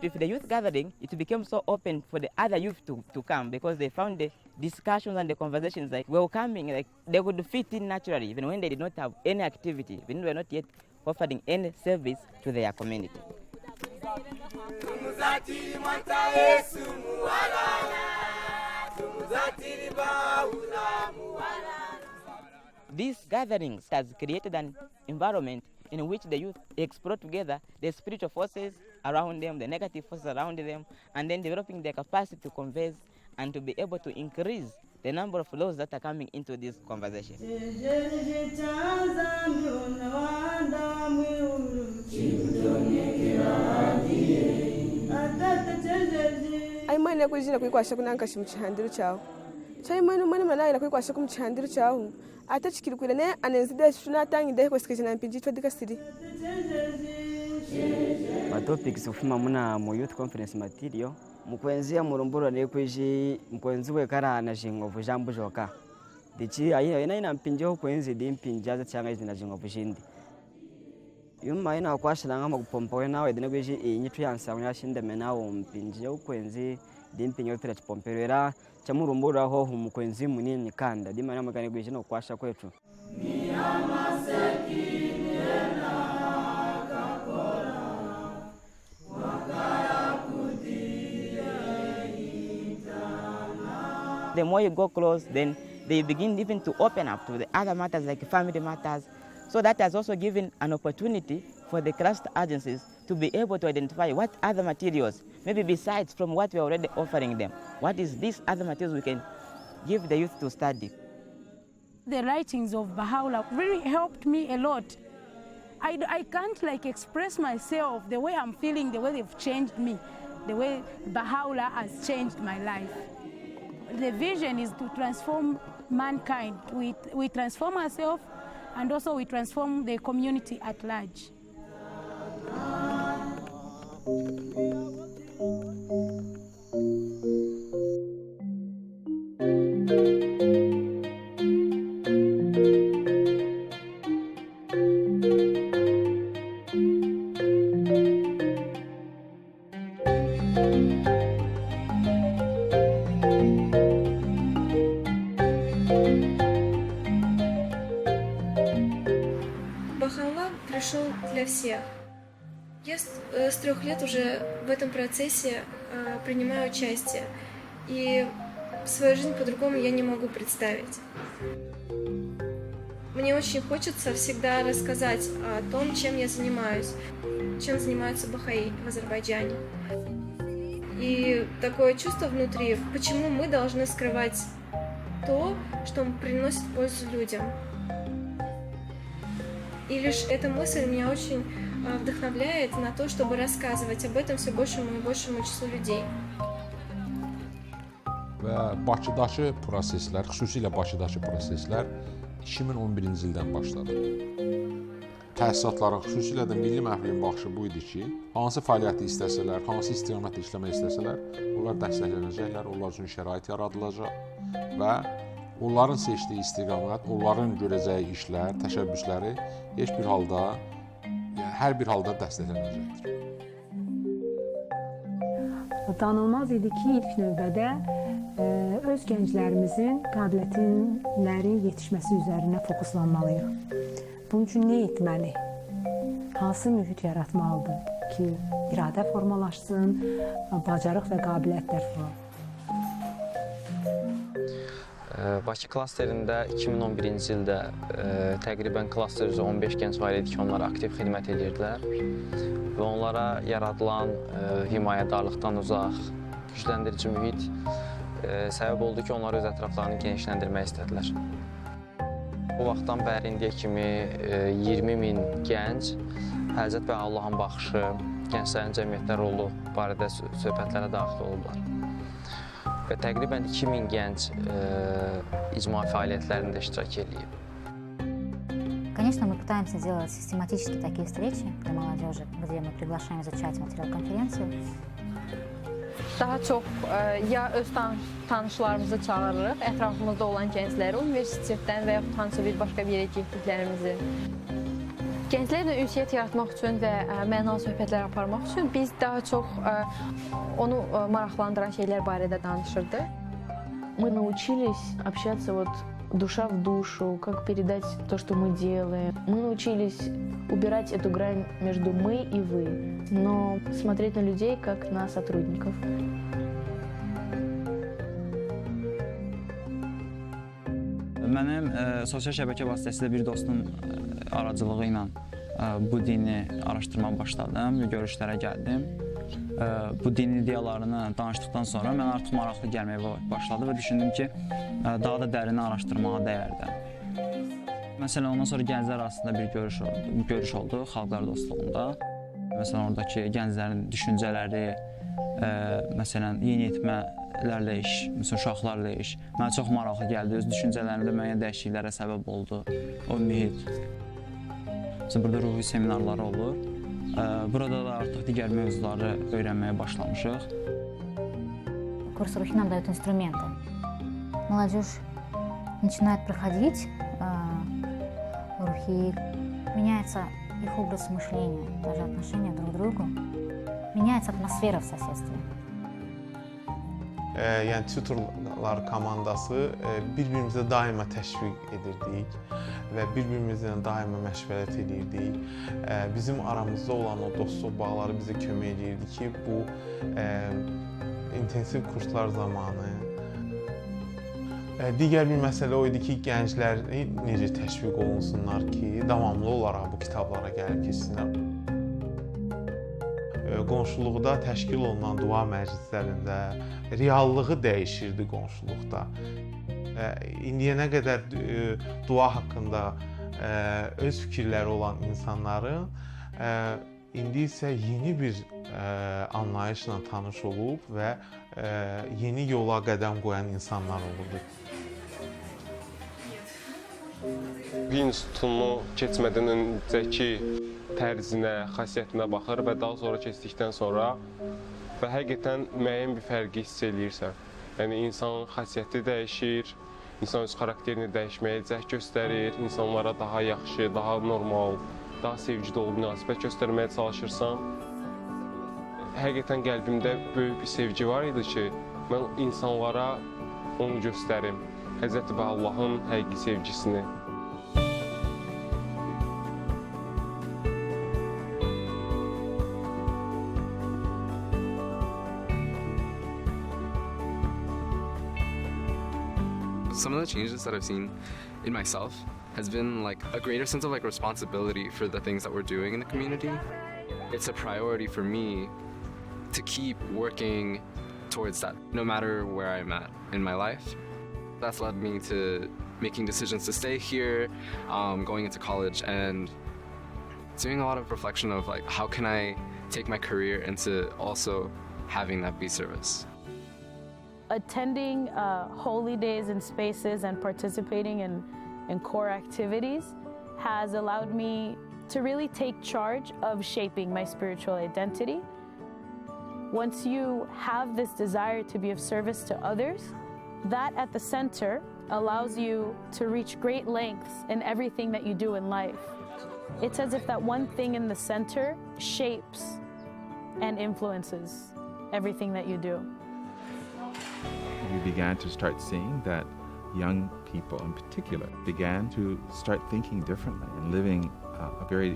With the youth gathering, it became so open for the other youth to come, because they found the discussions and the conversations welcoming, they could fit in naturally, even when they did not have any activity, when they were not yet offering any service to their community. These gatherings has created an environment in which the youth explore together the spiritual forces around them, the negative forces around them, and then developing their capacity to converse and to be able to increase the number of laws that are coming into this conversation. Aimana kujina kuikwasha kunanka shimchihandiro chao. Chaimana mwana malai na kuikwasha kumchihandiro chao. Ata chikirukule ne anenzide shuna tangi de kweskejana mpinji twadika siri. Ma topics ufuma muna mu youth conference material mukwenzia murumburo ne kweji mkwenziwe kara na jingovu jambo joka. Dichi ayi ina mpinjo kwenzi di mpinja cyanga izina jingovu shindi. Yuma ina kwashira ngama kupompowe nawe dine kweji inyitu yansa yashinde menawo mpinje ukwenzi di mpinyo tira chipomperera chamurumburo aho mukwenzi munini kanda di mana magane kweji no kwasha kwetu. The more you go close, then they begin even to open up to the other matters like family matters. So that has also given an opportunity for the cluster agencies to be able to identify what other materials, maybe besides from what we are already offering them, what is these other materials we can give the youth to study. The writings of Bahá'u'lláh really helped me a lot. I can't express myself the way I'm feeling, the way they've changed me, the way Bahá'u'lláh has changed my life. The vision is to transform mankind. We transform ourselves and also we transform the community at large. Bahá'u'lláh пришел для всех. Я с 3 лет уже в этом процессе принимаю участие, и свою жизнь по-другому я не могу представить. Мне очень хочется всегда рассказать о том, чем я занимаюсь, чем занимаются бахаи в Азербайджане. И такое чувство внутри, почему мы должны скрывать то, что приносит пользу людям. И лишь эта мысль меня очень вдохновляет на то, чтобы рассказывать об этом все большему и большему числу людей. Və Bakıdakı proseslər, xüsusilə Bakıdakı proseslər 2011-ci ildən başladı. Təsisatlara, xüsusilə də milli məhviliyin baxışı bu idi ki, hansı fəaliyyəti istəsələr, hansı istiqamətdə işləmək istəsələr, onlar dəstəklənəcəklər, onlar üçün şərait yaradılacaq və onların seçdiyi istiqamət, onların görəcəyi işlər, təşəbbüsləri hər bir halda dəstəklənəcəkdir. Danılmaz idi ki, ilk növbədə öz gənclərimizin qabiliyyətlərin yetişməsi üzərinə fokuslanmalıyıq. Bunun üçün nə etməli? Hansı mühit yaratmalıdır ki, iradə formalaşsın, bacarıq və qabiliyyətlər formalaşsın? Bakı klasterində 2011-ci ildə təqribən klaster üzrə 15 gənc var idi ki, onlar aktiv xidmət edirdilər və onlara yaradılan himayədarlıqdan uzaq, gücləndirici mühit səbəb oldu ki, onlar öz ətraflarını genişləndirmək istədilər. Bu vaxtdan bəri indiyə kimi 20 min gənc Həzrət Bahá'u'llahın baxışı, gənclərin cəmiyyətdə rolu barədə söhbətlərə daxil olublar. Və təqribən 2000 gənc icma fəaliyyətlərində iştirak edib. Конечно, мы пытаемся делать систематически такие встречи для молодежи, где мы приглашаем изучать материал конференции. Daha çox ya öz tanışlarımızı çağırırıq, ətrafımızda olan gəncləri, universitetdən və yaxud hansısa bir başqa bir yerə getdiklərimizi. Gənclərlə ünsiyyət yaratmaq üçün və mənalı söhbətlər aparmaq üçün biz daha çox onu maraqlandıran şeylər barədə danışırdıq. Мы научились общаться душа в душу, как передать то, что мы делаем. Мы научились убирать эту грань между мы и вы, но смотреть на людей как на сотрудников. Mənim sosial şəbəkə vasitəsilə bir dostum aracılığı ilə bu dini araşdırmağa başladım, görüşlərə gəldim. Bu din ideyalarını danışdıqdan sonra mən artıq maraqlı gəlməyə başladı və düşündüm ki, daha da dərin araşdırmağa dəyərdi. Məsələn, ondan sonra gənclər arasında bir görüş oldu xalqlar dostluğunda. Məsələn, oradakı gənclərin düşüncələri, məsələn, yeniyetmələrlə iş, məsələn, uşaqlarla iş mənə çox maraqlı gəldi. Öz düşüncələrimdə müəyyən dəyişikliklərə səbəb oldu o mühit. Məsələn, burada ruhi seminarları olur. Burada da artıq digər mövzuları öyrənməyə başlamışıq. Курс рухи нам дают инструменты. Молодежь начинает проходить рухи, меняется их образ мышления, даже отношения друг к другу, меняется атмосфера в соседстве. Yəni tutorlar komandası bir-birimizə daima təşviq edirdik və bir-birimizlə daima məşvərət edirdik. Bizim aramızda olan o dostluq bağları bizə kömək edirdi ki, bu intensiv kurslar zamanı. Digər bir məsələ o idi ki, gəncləri necə təşviq olunsunlar ki, davamlı olaraq bu kitablara gəlib keçsinlər. Qonşuluqda təşkil olunan dua məclislərində reallığı dəyişirdi qonşuluqda. İndiyənə qədər dua haqqında öz fikirləri olan insanların indi isə yeni bir anlayışla tanış olub və yeni yola qədəm qoyan insanlar olurdu. İnstitutunu keçmədən öncəki tərzinə, xasiyyətinə baxır və daha sonra keçdikdən sonra və həqiqətən müəyyən bir fərqi hiss eləyirsən. Yəni, insanın xasiyyəti dəyişir, insan öz xarakterini dəyişməyə cəhd göstərir, insanlara daha yaxşı, daha normal, daha sevgi dolu münasibət göstərməyə çalışırsan. Həqiqətən qəlbimdə böyük bir sevgi var idi ki, mən insanlara onu göstərim, Həzrəti Bahá'u'llahın həqiqi sevgisini. Some of the changes that I've seen in myself has been like a greater sense of like responsibility for the things that we're doing in the community. It's a priority for me to keep working towards that, no matter where I'm at in my life. That's led me to making decisions to stay here, going into college, and doing a lot of reflection of like how can I take my career into also having that be service. Attending holy days and spaces and participating in core activities has allowed me to really take charge of shaping my spiritual identity. Once you have this desire to be of service to others, that at the center allows you to reach great lengths in everything that you do in life. It's as if that one thing in the center shapes and influences everything that you do. We began to start seeing that young people in particular began to start thinking differently and living a very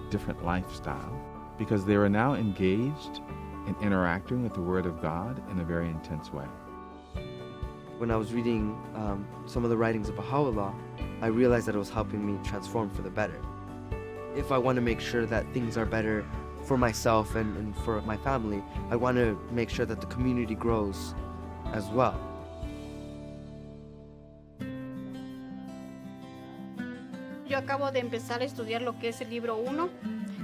different lifestyle because they were now engaged in interacting with the Word of God in a very intense way. When I was reading some of the writings of Bahá'u'lláh, I realized that it was helping me transform for the better. If I want to make sure that things are better for myself and for my family, I want to make sure that the community grows as well. Yo acabo de empezar a estudiar lo que es el libro 1.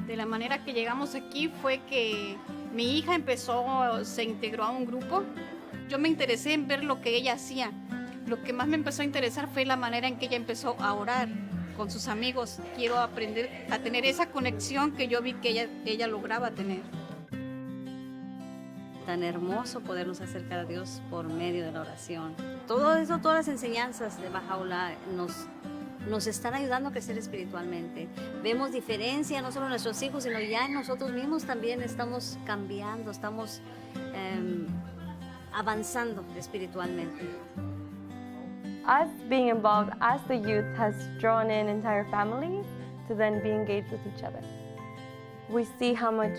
De la manera que llegamos aquí fue que mi hija se integró a un grupo. Yo me interesé en ver lo que ella hacía. Lo que más me empezó a interesar fue la manera en que ella empezó a orar con sus amigos. Quiero aprender a tener esa conexión que yo vi que ella lograba tener. Tan hermoso podernos acercar a Dios por medio de la oración. Todo eso, todas las enseñanzas de Bahá'u'lláh nos están ayudando a crecer espiritualmente. Vemos diferencia no solo en nuestros hijos, sino ya en nosotros mismos también estamos cambiando, estamos avanzando espiritualmente. Us being involved as the youth has drawn in entire families to then be engaged with each other. We see how much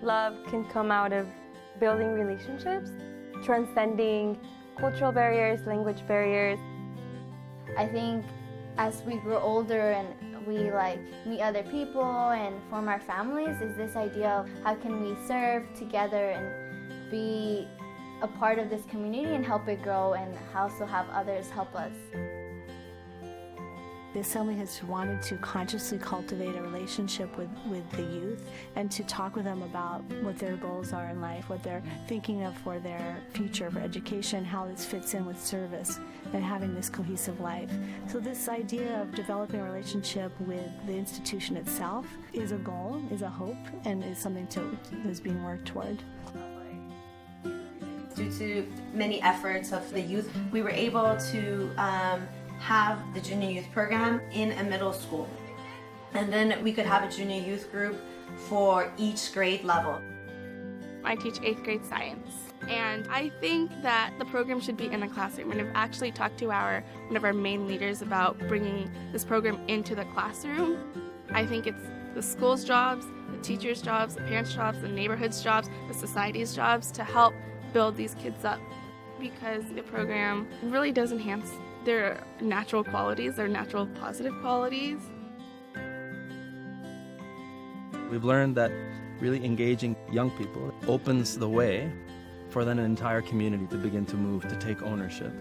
love can come out of building relationships, transcending cultural barriers, language barriers. I think as we grow older and we like meet other people and form our families is this idea of how can we serve together and be a part of this community and help it grow and also have others help us. The Assembly has wanted to consciously cultivate a relationship with the youth and to talk with them about what their goals are in life, what they're thinking of for their future, for education, how this fits in with service and having this cohesive life. So this idea of developing a relationship with the institution itself is a goal, is a hope, and is something that's being worked toward. Due to many efforts of the youth, we were able to have the junior youth program in a middle school. And then we could have a junior youth group for each grade level. I teach 8th grade science, and I think that the program should be in a classroom. And I've actually talked to one of our main leaders about bringing this program into the classroom. I think it's the school's jobs, the teachers' jobs, the parents' jobs, the neighborhood's jobs, the society's jobs to help build these kids up, because the program really does enhance their natural qualities, their natural positive qualities. We've learned that really engaging young people opens the way for then an entire community to begin to move, to take ownership.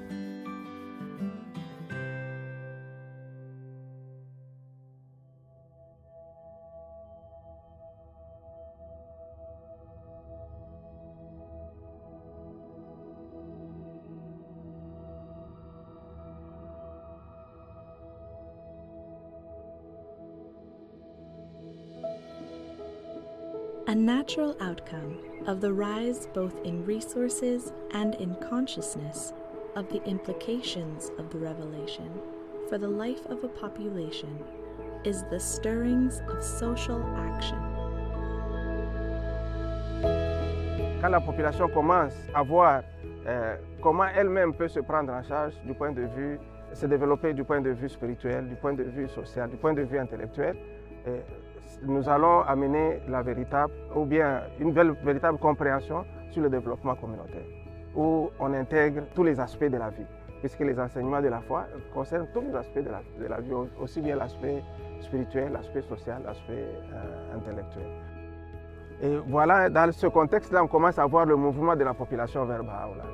A natural outcome of the rise both in resources and in consciousness of the implications of the revelation for the life of a population is the stirrings of social action. Quand la population commence à voir comment elle-même peut se prendre en charge du point de vue, se développer du point de vue spirituel, du point de vue social, du point de vue intellectuel, nous allons amener la véritable, ou bien une véritable compréhension sur le développement communautaire, où on intègre tous les aspects de la vie, puisque les enseignements de la foi concernent tous les aspects de la vie, aussi bien l'aspect spirituel, l'aspect social, l'aspect intellectuel. Et voilà, dans ce contexte-là, on commence à voir le mouvement de la population vers Bahá'u'lláh.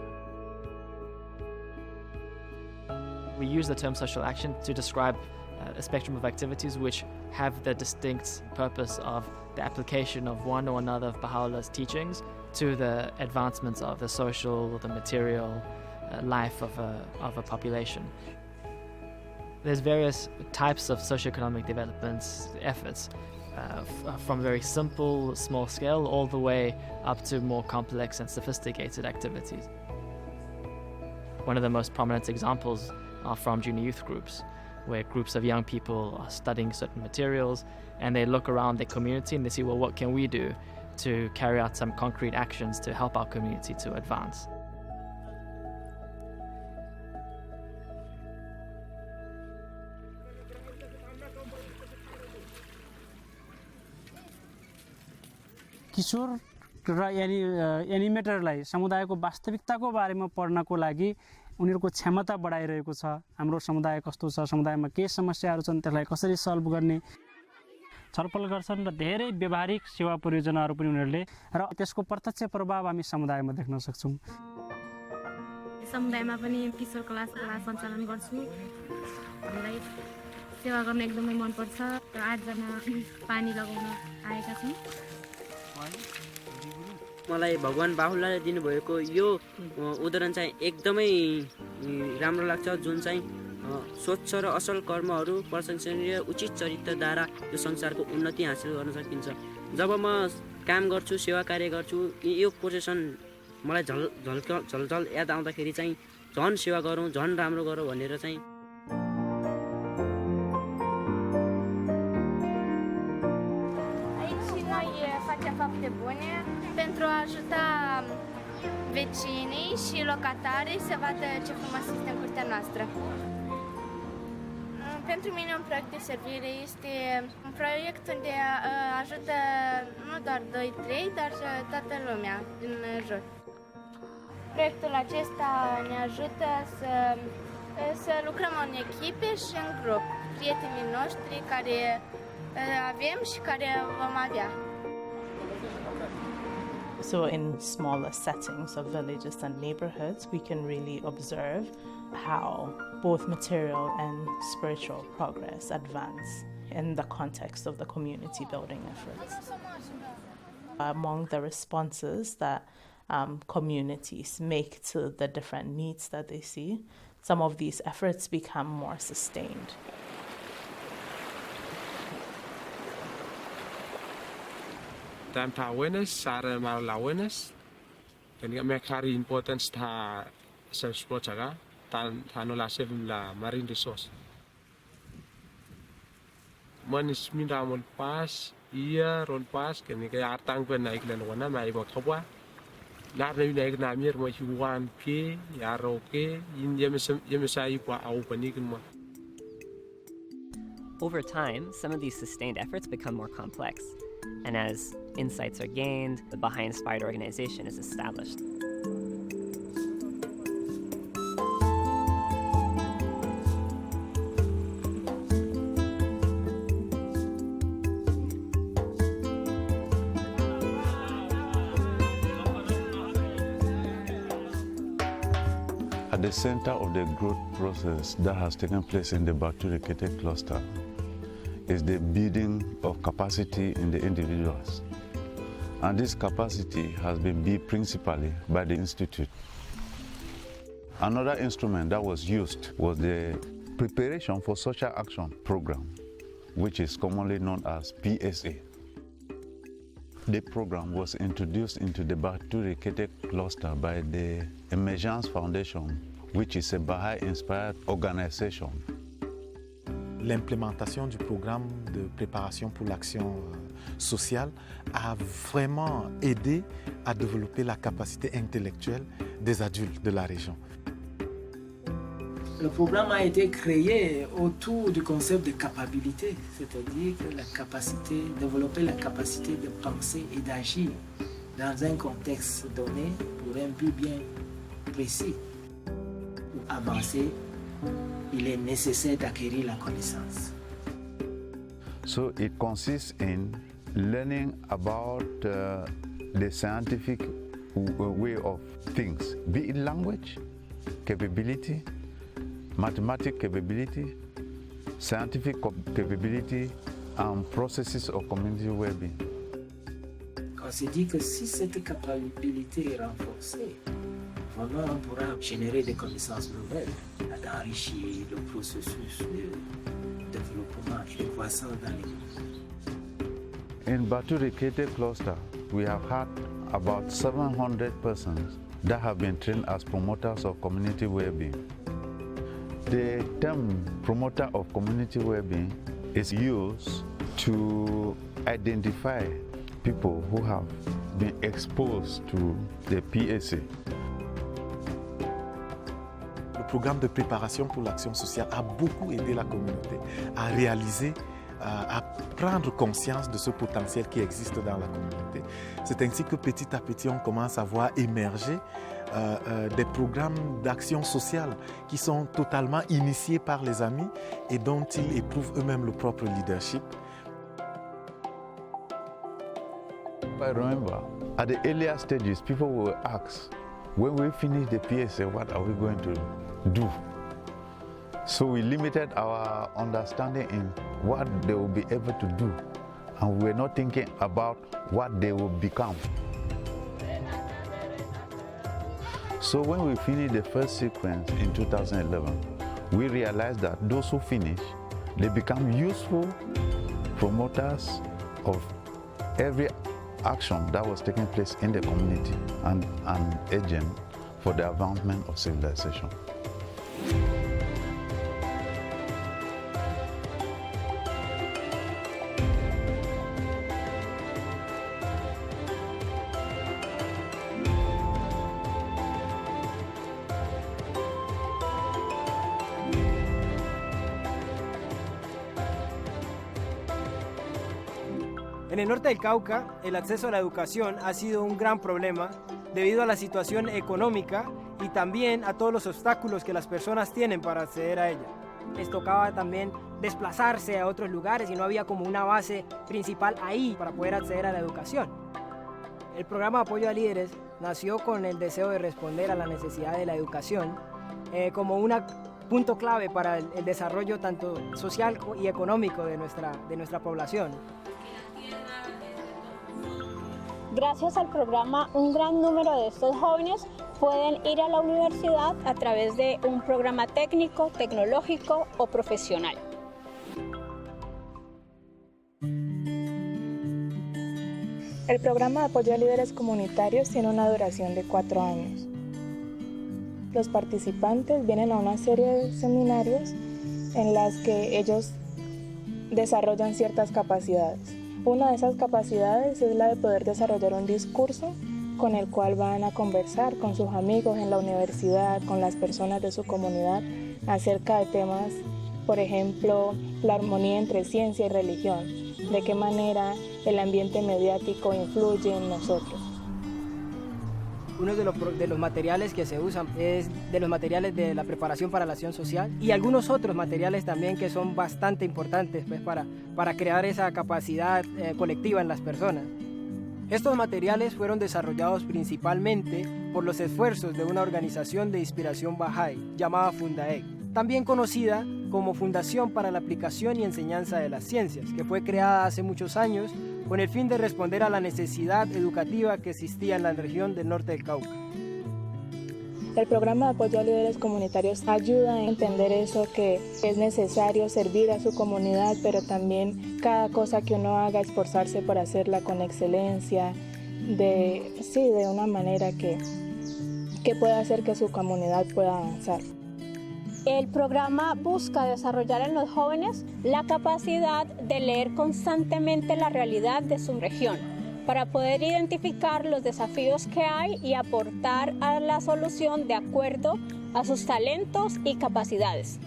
We use the term social action to describe a spectrum of activities which have the distinct purpose of the application of one or another of Bahá'u'llah's teachings to the advancements of the social or the material life of a population. There's various types of socioeconomic development efforts, from very simple, small scale, all the way up to more complex and sophisticated activities. One of the most prominent examples are from junior youth groups, where groups of young people are studying certain materials and they look around their community and they see, well, what can we do to carry out some concrete actions to help our community to advance? किशोर र एनिमेटरलाई समुदायको वास्तविकताको बारेमा पढ्नको लागि उनीहरूको क्षमता बढाइरहेको छ। हाम्रो समुदाय कस्तो छ, समुदायमा के समस्याहरू छन्, त्यसलाई कसरी सल्भ गर्ने छलफल गर्छन् र धेरै व्यावहारिक सेवा परियोजनाहरू पनि उनीहरूले, र त्यसको प्रत्यक्ष प्रभाव हामी समुदायमा देख्न सक्छौँ। समुदायमा पनि किशोर क्लास सञ्चालन गर्छु। हामीलाई सेवा गर्न एकदमै मन पर्छ। 8 जना पानी लगाउन आएका छौँ। मलाई भगवान बाहुल्लाले दिनुभएको यो उदाहरण चाहिँ एकदमै राम्रो लाग्छ, जुन चाहिँ स्वच्छ र असल कर्महरू, प्रशंसनीय उचित चरित्रद्वारा यो संसारको उन्नति हासिल गर्न सकिन्छ। जब म काम गर्छु, सेवा कार्य गर्छु, यो पोजिसन मलाई झलझल याद आउँदाखेरि चाहिँ झन् सेवा गरौँ, झन् राम्रो गरौँ भनेर चाहिँ fapte bune pentru a ajuta vecinii și locatarii să vadă ce frumos este în curtea noastră. Pentru mine un proiect de servire este un proiect unde ajută nu doar 2-3, dar toată lumea din jur. Proiectul acesta ne ajută să Să lucrăm în echipe și în grup, prietenii noștri care avem și care vom avea. So in smaller settings of villages and neighborhoods, we can really observe how both material and spiritual progress advance in the context of the community building efforts. Among the responses that communities make to the different needs that they see, some of these efforts become more sustained. Tam ta awareness, sara mal awareness. Kan ga me carry importance ta self chaga ta no la sevim la marine resource. Manis minda mon pas ia ron pas kan ga artang pen naik len wana mai bo thobwa. La na naik na mir mo hiwan pe ya roke in yemesai kwa au panikin mo. Over time, some of these sustained efforts become more complex, and as insights are gained, the Baha'i-inspired organization is established. At the center of the growth process that has taken place in the Bahá'í cluster is the building of capacity in the individuals. And this capacity has been built principally by the Institute. Another instrument that was used was the Preparation for Social Action program, which is commonly known as PSA. The program was introduced into the Bahá'í cluster by the Emergence Foundation, which is a Bahá'í-inspired organization. L'implémentation du programme de préparation pour l'action sociale a vraiment aidé à développer la capacité intellectuelle des adultes de la région. Le programme a été créé autour du concept de capacité, c'est-à-dire que développer la capacité de penser et d'agir dans un contexte donné pour un but bien précis. Pour avancer, il est nécessaire d'acquérir la connaissance. So it consists in learning about the scientific way of things, be it language, capability, mathematical capability, scientific capability, and processes of community well-being. On se dit que si cette capacité est renforcée, vraiment on pourra générer des connaissances nouvelles, d'enrichir le processus de développement et de croissance dans les In Bahá'í cluster, we have had about 700 persons that have been trained as promoters of community well-being. The term promoter of community well-being is used to identify people who have been exposed to the PSA. Le programme de préparation pour l'action sociale a beaucoup aidé la communauté à réaliser, à prendre conscience de ce potentiel qui existe dans la communauté. C'est ainsi que petit à petit on commence à voir émerger des programmes d'action sociale qui sont totalement initiés par les amis et dont ils éprouvent eux-mêmes le propre leadership. I remember, at the earlier stages, people will ask, when we finish the PSA, what are we going to do? So we limited our understanding in what they will be able to do, and we were not thinking about what they will become. So when we finished the first sequence in 2011, we realized that those who finish, they become useful promoters of every action that was taking place in the community and an agent for the advancement of civilization. En el norte del Cauca, el acceso a la educación ha sido un gran problema debido a la situación económica y también a todos los obstáculos que las personas tienen para acceder a ella. Les tocaba también desplazarse a otros lugares y no había como una base principal ahí para poder acceder a la educación. El programa de apoyo a líderes nació con el deseo de responder a la necesidad de la educación como un punto clave para el desarrollo tanto social y económico de nuestra población. Gracias al programa, un gran número de estos jóvenes pueden ir a la universidad a través de un programa técnico, tecnológico o profesional. El programa de apoyo a líderes comunitarios tiene una duración de 4 años. Los participantes vienen a una serie de seminarios en las que ellos desarrollan ciertas capacidades. Una de esas capacidades es la de poder desarrollar un discurso con el cual van a conversar con sus amigos en la universidad, con las personas de su comunidad, acerca de temas, por ejemplo, la armonía entre ciencia y religión, de qué manera el ambiente mediático influye en nosotros. Uno de los materiales que se usan es de los materiales de la preparación para la acción social y algunos otros materiales también que son bastante importantes pues, para crear esa capacidad colectiva en las personas. Estos materiales fueron desarrollados principalmente por los esfuerzos de una organización de inspiración Bahá'í llamada Fundaec, también conocida como Fundación para la Aplicación y Enseñanza de las Ciencias, que fue creada hace muchos años con el fin de responder a la necesidad educativa que existía en la región del norte del Cauca. El programa de apoyo a líderes comunitarios ayuda a entender eso, que es necesario servir a su comunidad, pero también cada cosa que uno haga, esforzarse por hacerla con excelencia, de una manera que pueda hacer que su comunidad pueda avanzar. El programa busca desarrollar en los jóvenes la capacidad de leer constantemente la realidad de su región para poder identificar los desafíos que hay y aportar a la solución de acuerdo a sus talentos y capacidades.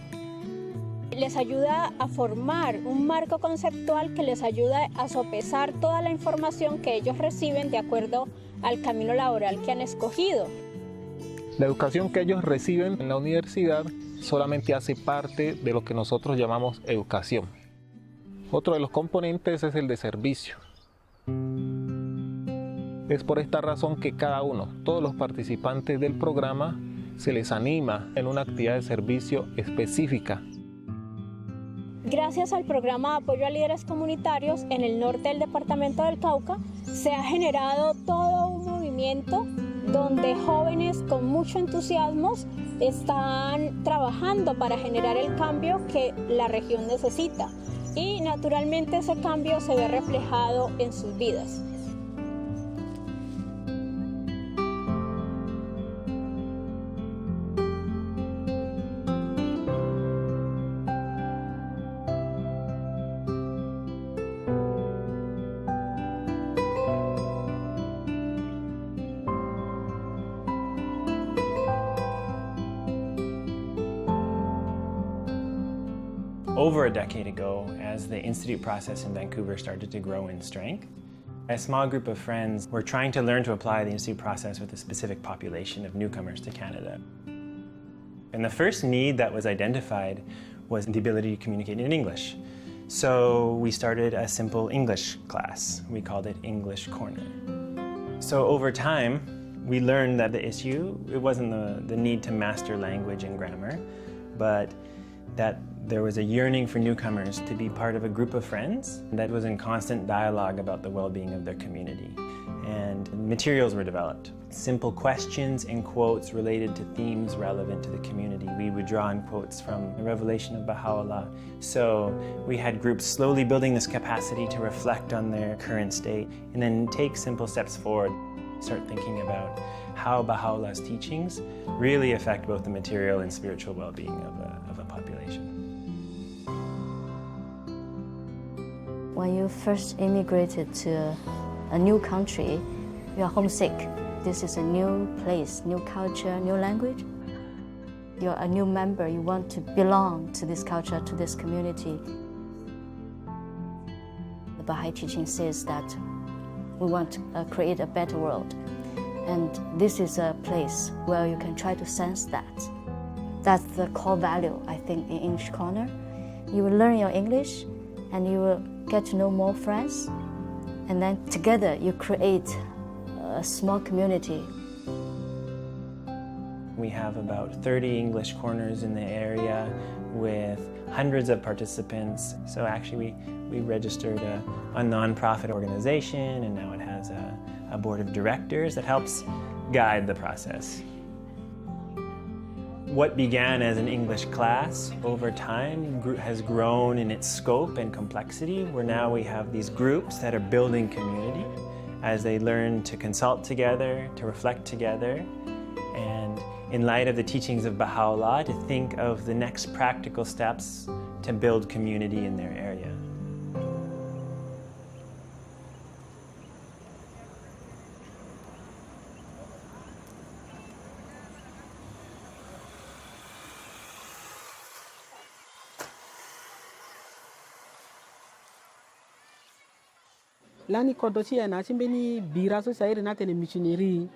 Les ayuda a formar un marco conceptual que les ayuda a sopesar toda la información que ellos reciben de acuerdo al camino laboral que han escogido. La educación que ellos reciben en la universidad solamente hace parte de lo que nosotros llamamos educación. Otro de los componentes es el de servicio. Es por esta razón que cada uno, todos los participantes del programa, se les anima en una actividad de servicio específica. Gracias al programa de apoyo a líderes comunitarios en el norte del departamento del Cauca, se ha generado todo un movimiento donde jóvenes con mucho entusiasmo están trabajando para generar el cambio que la región necesita. Y naturalmente ese cambio se ve reflejado en sus vidas. Over a decade ago, as the institute process in Vancouver started to grow in strength, a small group of friends were trying to learn to apply the institute process with a specific population of newcomers to Canada. And the first need that was identified was the ability to communicate in English. So we started a simple English class. We called it English Corner. So over time, we learned that the issue, it wasn't the need to master language and grammar, but that there was a yearning for newcomers to be part of a group of friends that was in constant dialogue about the well-being of their community. And materials were developed. Simple questions and quotes related to themes relevant to the community. We would draw on quotes from the revelation of Bahá'u'lláh. So we had groups slowly building this capacity to reflect on their current state and then take simple steps forward. Start thinking about how Bahá'u'llah's teachings really affect both the material and spiritual well-being of a population. When you first immigrated to a new country, you are homesick. This is a new place, new culture, new language. You're a new member, you want to belong to this culture, to this community. The Bahá'í teaching says that we want to create a better world. And this is a place where you can try to sense that. That's the core value, I think, in English Corner. You will learn your English and you will get to know more friends. And then together you create a small community. We have about 30 English corners in the area with hundreds of participants. So actually we registered a non-profit organization, and now it has a board of directors that helps guide the process. What began as an English class over time has grown in its scope and complexity, where now we have these groups that are building community as they learn to consult together, to reflect together, and in light of the teachings of Bahá'u'lláh, to think of the next practical steps to build community in their area. Lani kodochi ya na chimbeni biraso sairi na tene missionary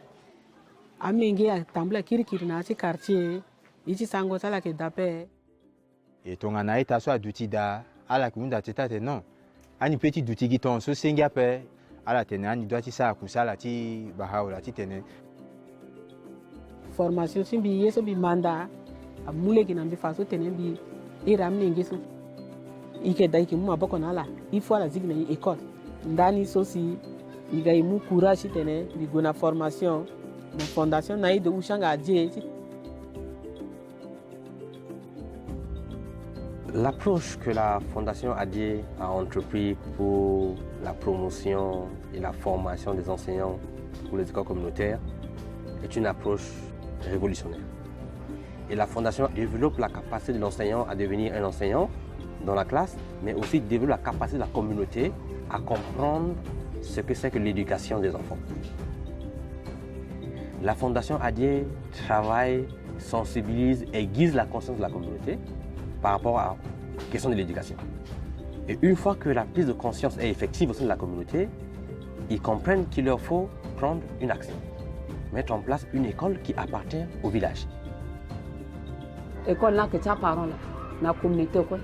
amenge ya tambla kirikiri na chi quartier ichi sango sala ke dape et ton ana ita so aduti da ala kunda teta te non ani petit duti giton so senga pe ala tene ani doati sa kusala ti Bahá'u'lláh ti tene formation simbi yeso bi manda amule kina bi faso tene bi iramne ngeso ike dai ki mu aboko na ala ifo ala zigna école ndani sosi igaimu courage tene bigona formation na fondation na de ushanga adie. L'approche que la Fondation ADIE a entrepris pour la promotion et la formation des enseignants pour les écoles communautaires est une approche révolutionnaire. Et la Fondation développe la capacité de l'enseignant à devenir un enseignant dans la classe, mais aussi développe la capacité de la communauté à comprendre ce que c'est que l'éducation des enfants. La Fondation ADIE travaille, sensibilise, aiguise la conscience de la communauté par rapport à la question de l'éducation. Et une fois que la prise de conscience est effective au sein de la communauté, ils comprennent qu'il leur faut prendre une action, mettre en place une école qui appartient au village. École là que tu as parlé, la communauté quoi,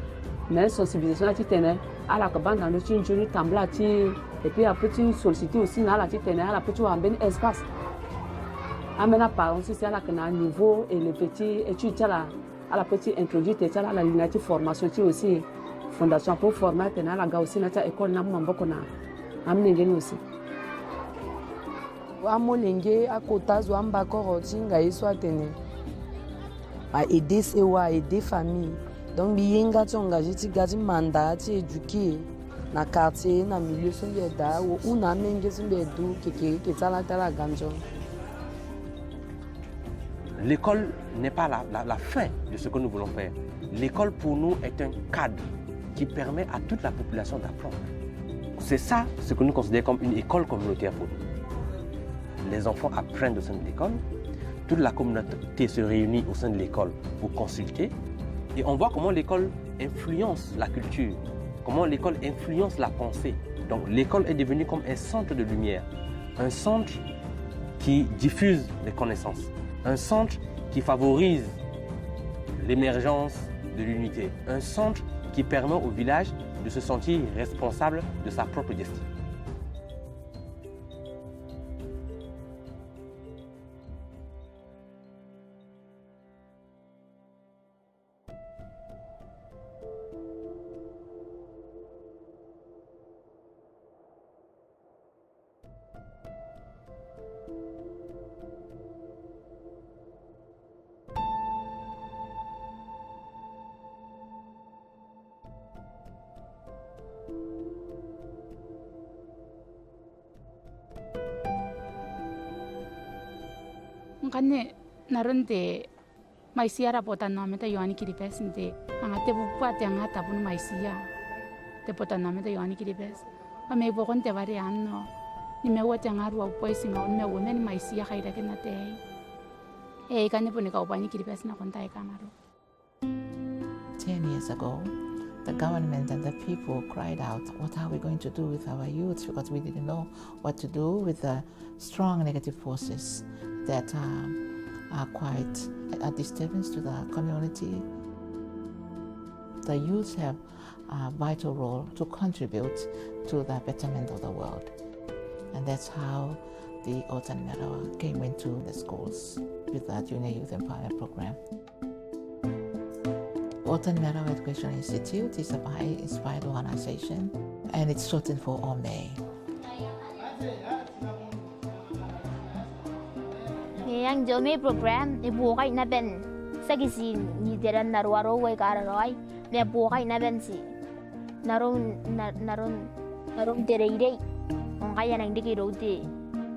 mais sensibilisation là tu tenais à la cabane dans le chinchoni tambla tu et puis après tu solliciter aussi là tu tenais à la petite un espace. Amena parents c'est là que na niveau et le petit et tu là à la petite introduire tu là la ligne de formation tu aussi fondation pour former tenais la gars aussi na ta école na mboko na amnengeni aussi. Amonenge akotazo ambako rotinga iswa tene a aider sewa aider famille donc biyenga tonga jiti gazi manda ti éduquer na quartier na milieu sonda ou una menge simbedu ke tala ganjo. L'école n'est pas la fin de ce que nous voulons faire. L'école pour nous est un cadre qui permet à toute la population d'apprendre. C'est ça ce que nous considérons comme une école communautaire pour nous. Les enfants apprennent au sein de l'école, toute la communauté se réunit au sein de l'école pour consulter et on voit comment l'école influence la culture, comment l'école influence la pensée. Donc l'école est devenue comme un centre de lumière, un centre qui diffuse les connaissances, un centre qui favorise l'émergence de l'unité, un centre qui permet au village de se sentir responsable de sa propre destinée. Kanne narante maisia rapotan nome ta yoani kiripes inte angate bupat yang ngata pun maisia te potan nome ta yoani kiripes pa me bokon te vari anno ni me wot yang aru poi singa on me women maisia khaira kenate e kanne pun ka opani kiripes na kontai kamaro. 10 years ago, the government and the people cried out, what are we going to do with our youth? Because we didn't know what to do with the strong negative forces that are quite a disturbance to the community. The youth have a vital role to contribute to the betterment of the world. And that's how the Otan Marawa came into the schools with the Junior Youth Empowerment Program. Otan Marawa Education Institute is a Bahá'í-inspired organization, and it's shortened for OME. Yang Jome program, ibuhay na ben sa gisin ni deran narwaro way kararoy, ne buhay na ben si naron dereire, ang kaya nang dikirote,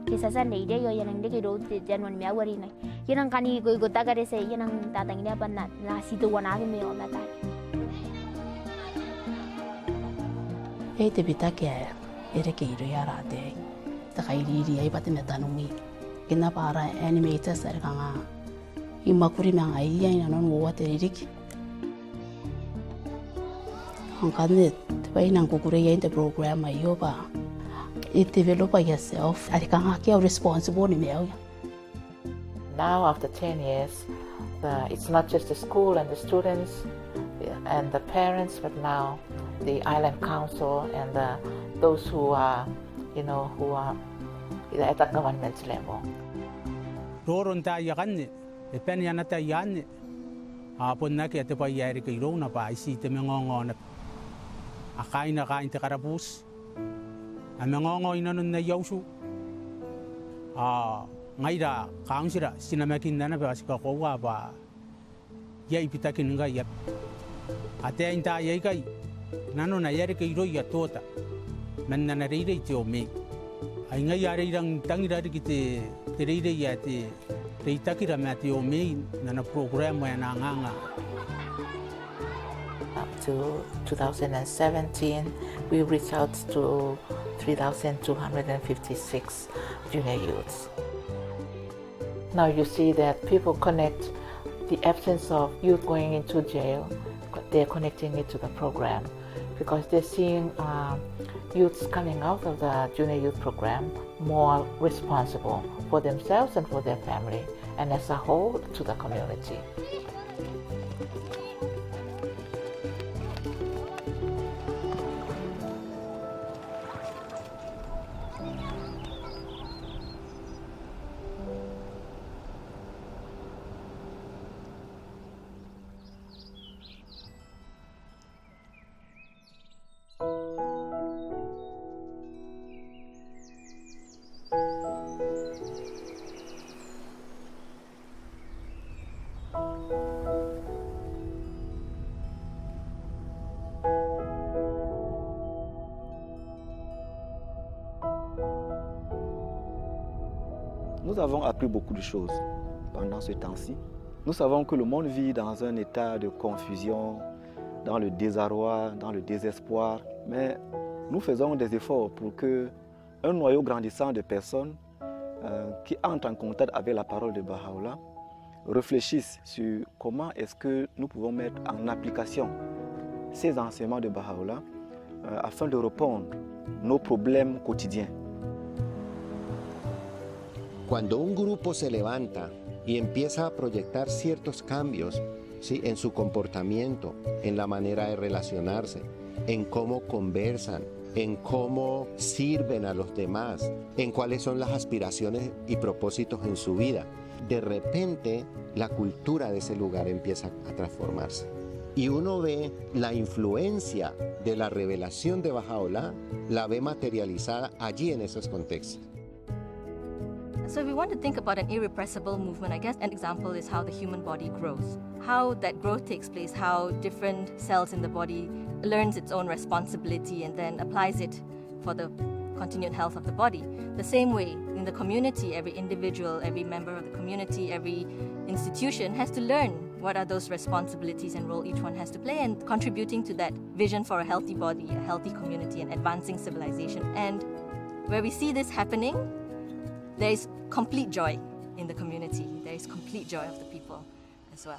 kisa sa neide yo yan ang dikirote January February na, yan ang kani ko tagare sa yan ang tatangin pa na situwan namin may omatay. Te bitake ereke iro yara de, takairi ay pati metanumi. Kina para animators are kanga imakuri mang ai ai nanon wo teririk ang kanet bai nang kukure ya the program ayo ba it develop yourself ari kanga kia responsible ni meo. Now after 10 years it's not just the school and the students and the parents, but now the island council and those who are at the government level. Roron ta yakan e pen yana ta yan apon na ke te pa yari ke ro na pa isi te mengongo na akai na kain te karabus a mengongo ina nun na yausu ngaira kaungsira sinamakin na ba sika ko wa ba yai pitakin nga yap ate inta yai kai nano na yari ke ro ya tota men na re re te o me ai nga yari rang tangira kite tereire ya te reitakira mate o me na program ya na nganga. Up to 2017 we reached out to 3,256 junior youths. Now you see that people connect the absence of youth going into jail, they're connecting it to the program because they're seeing youths coming out of the junior youth program more responsible for themselves and for their family, and as a whole to the community. Nous avons appris beaucoup de choses pendant ce temps-ci. Nous savons que le monde vit dans un état de confusion, dans le désarroi, dans le désespoir, mais nous faisons des efforts pour qu'un noyau grandissant de personnes qui entrent en contact avec la parole de Bahá'u'lláh réfléchissent sur comment est-ce que nous pouvons mettre en application ces enseignements de Bahá'u'lláh afin de répondre à nos problèmes quotidiens. Cuando un grupo se levanta y empieza a proyectar ciertos cambios, ¿sí?, en su comportamiento, en la manera de relacionarse, en cómo conversan, en cómo sirven a los demás, en cuáles son las aspiraciones y propósitos en su vida, de repente la cultura de ese lugar empieza a transformarse. Y uno ve la influencia de la revelación de Bahá'u'lláh, la ve materializada allí en esos contextos. So if we want to think about an irrepressible movement, I guess an example is how the human body grows. How that growth takes place, how different cells in the body learns its own responsibility and then applies it for the continued health of the body. The same way in the community, every individual, every member of the community, every institution has to learn what are those responsibilities and role each one has to play and contributing to that vision for a healthy body, a healthy community and advancing civilization. And where we see this happening, there is complete joy in the community. There is complete joy of the people as well.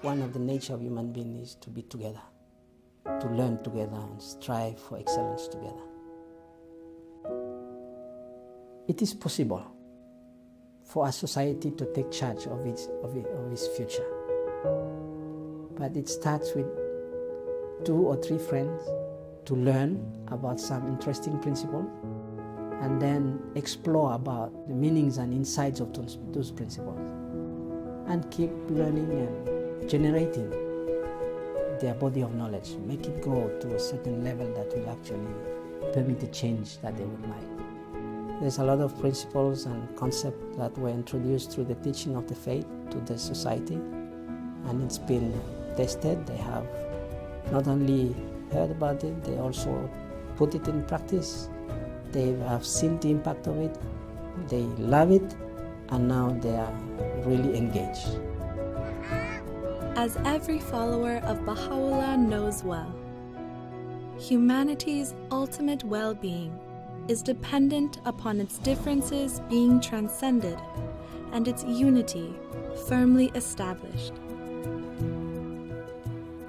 One of the nature of human beings is to be together, to learn together and strive for excellence together. it is possible for a society to take charge of its future. But it starts with 2 or 3 friends to learn about some interesting principles and then explore about the meanings and insights of those principles and keep learning and generating their body of knowledge, make it grow to a certain level that will actually permit the change that they would like. There's a lot of principles and concepts that were introduced through the teaching of the faith to the society, and it's been tested. They have not only heard about it, they also put it in practice. They have seen the impact of it, they love it, and now they are really engaged. As every follower of Bahá'u'lláh knows well, humanity's ultimate well-being is dependent upon its differences being transcended and its unity firmly established.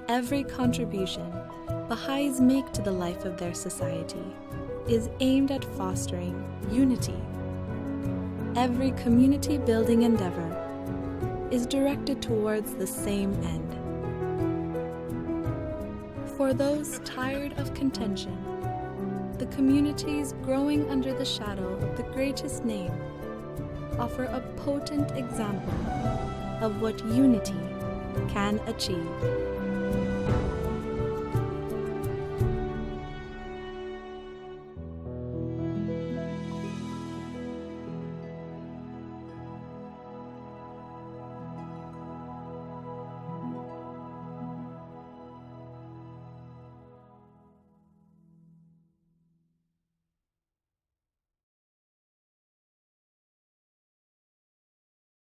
Every contribution Baha'is make to the life of their society is aimed at fostering unity. Every community-building endeavor is directed towards the same end. For those tired of contention, the communities growing under the shadow of the greatest name offer a potent example of what unity can achieve.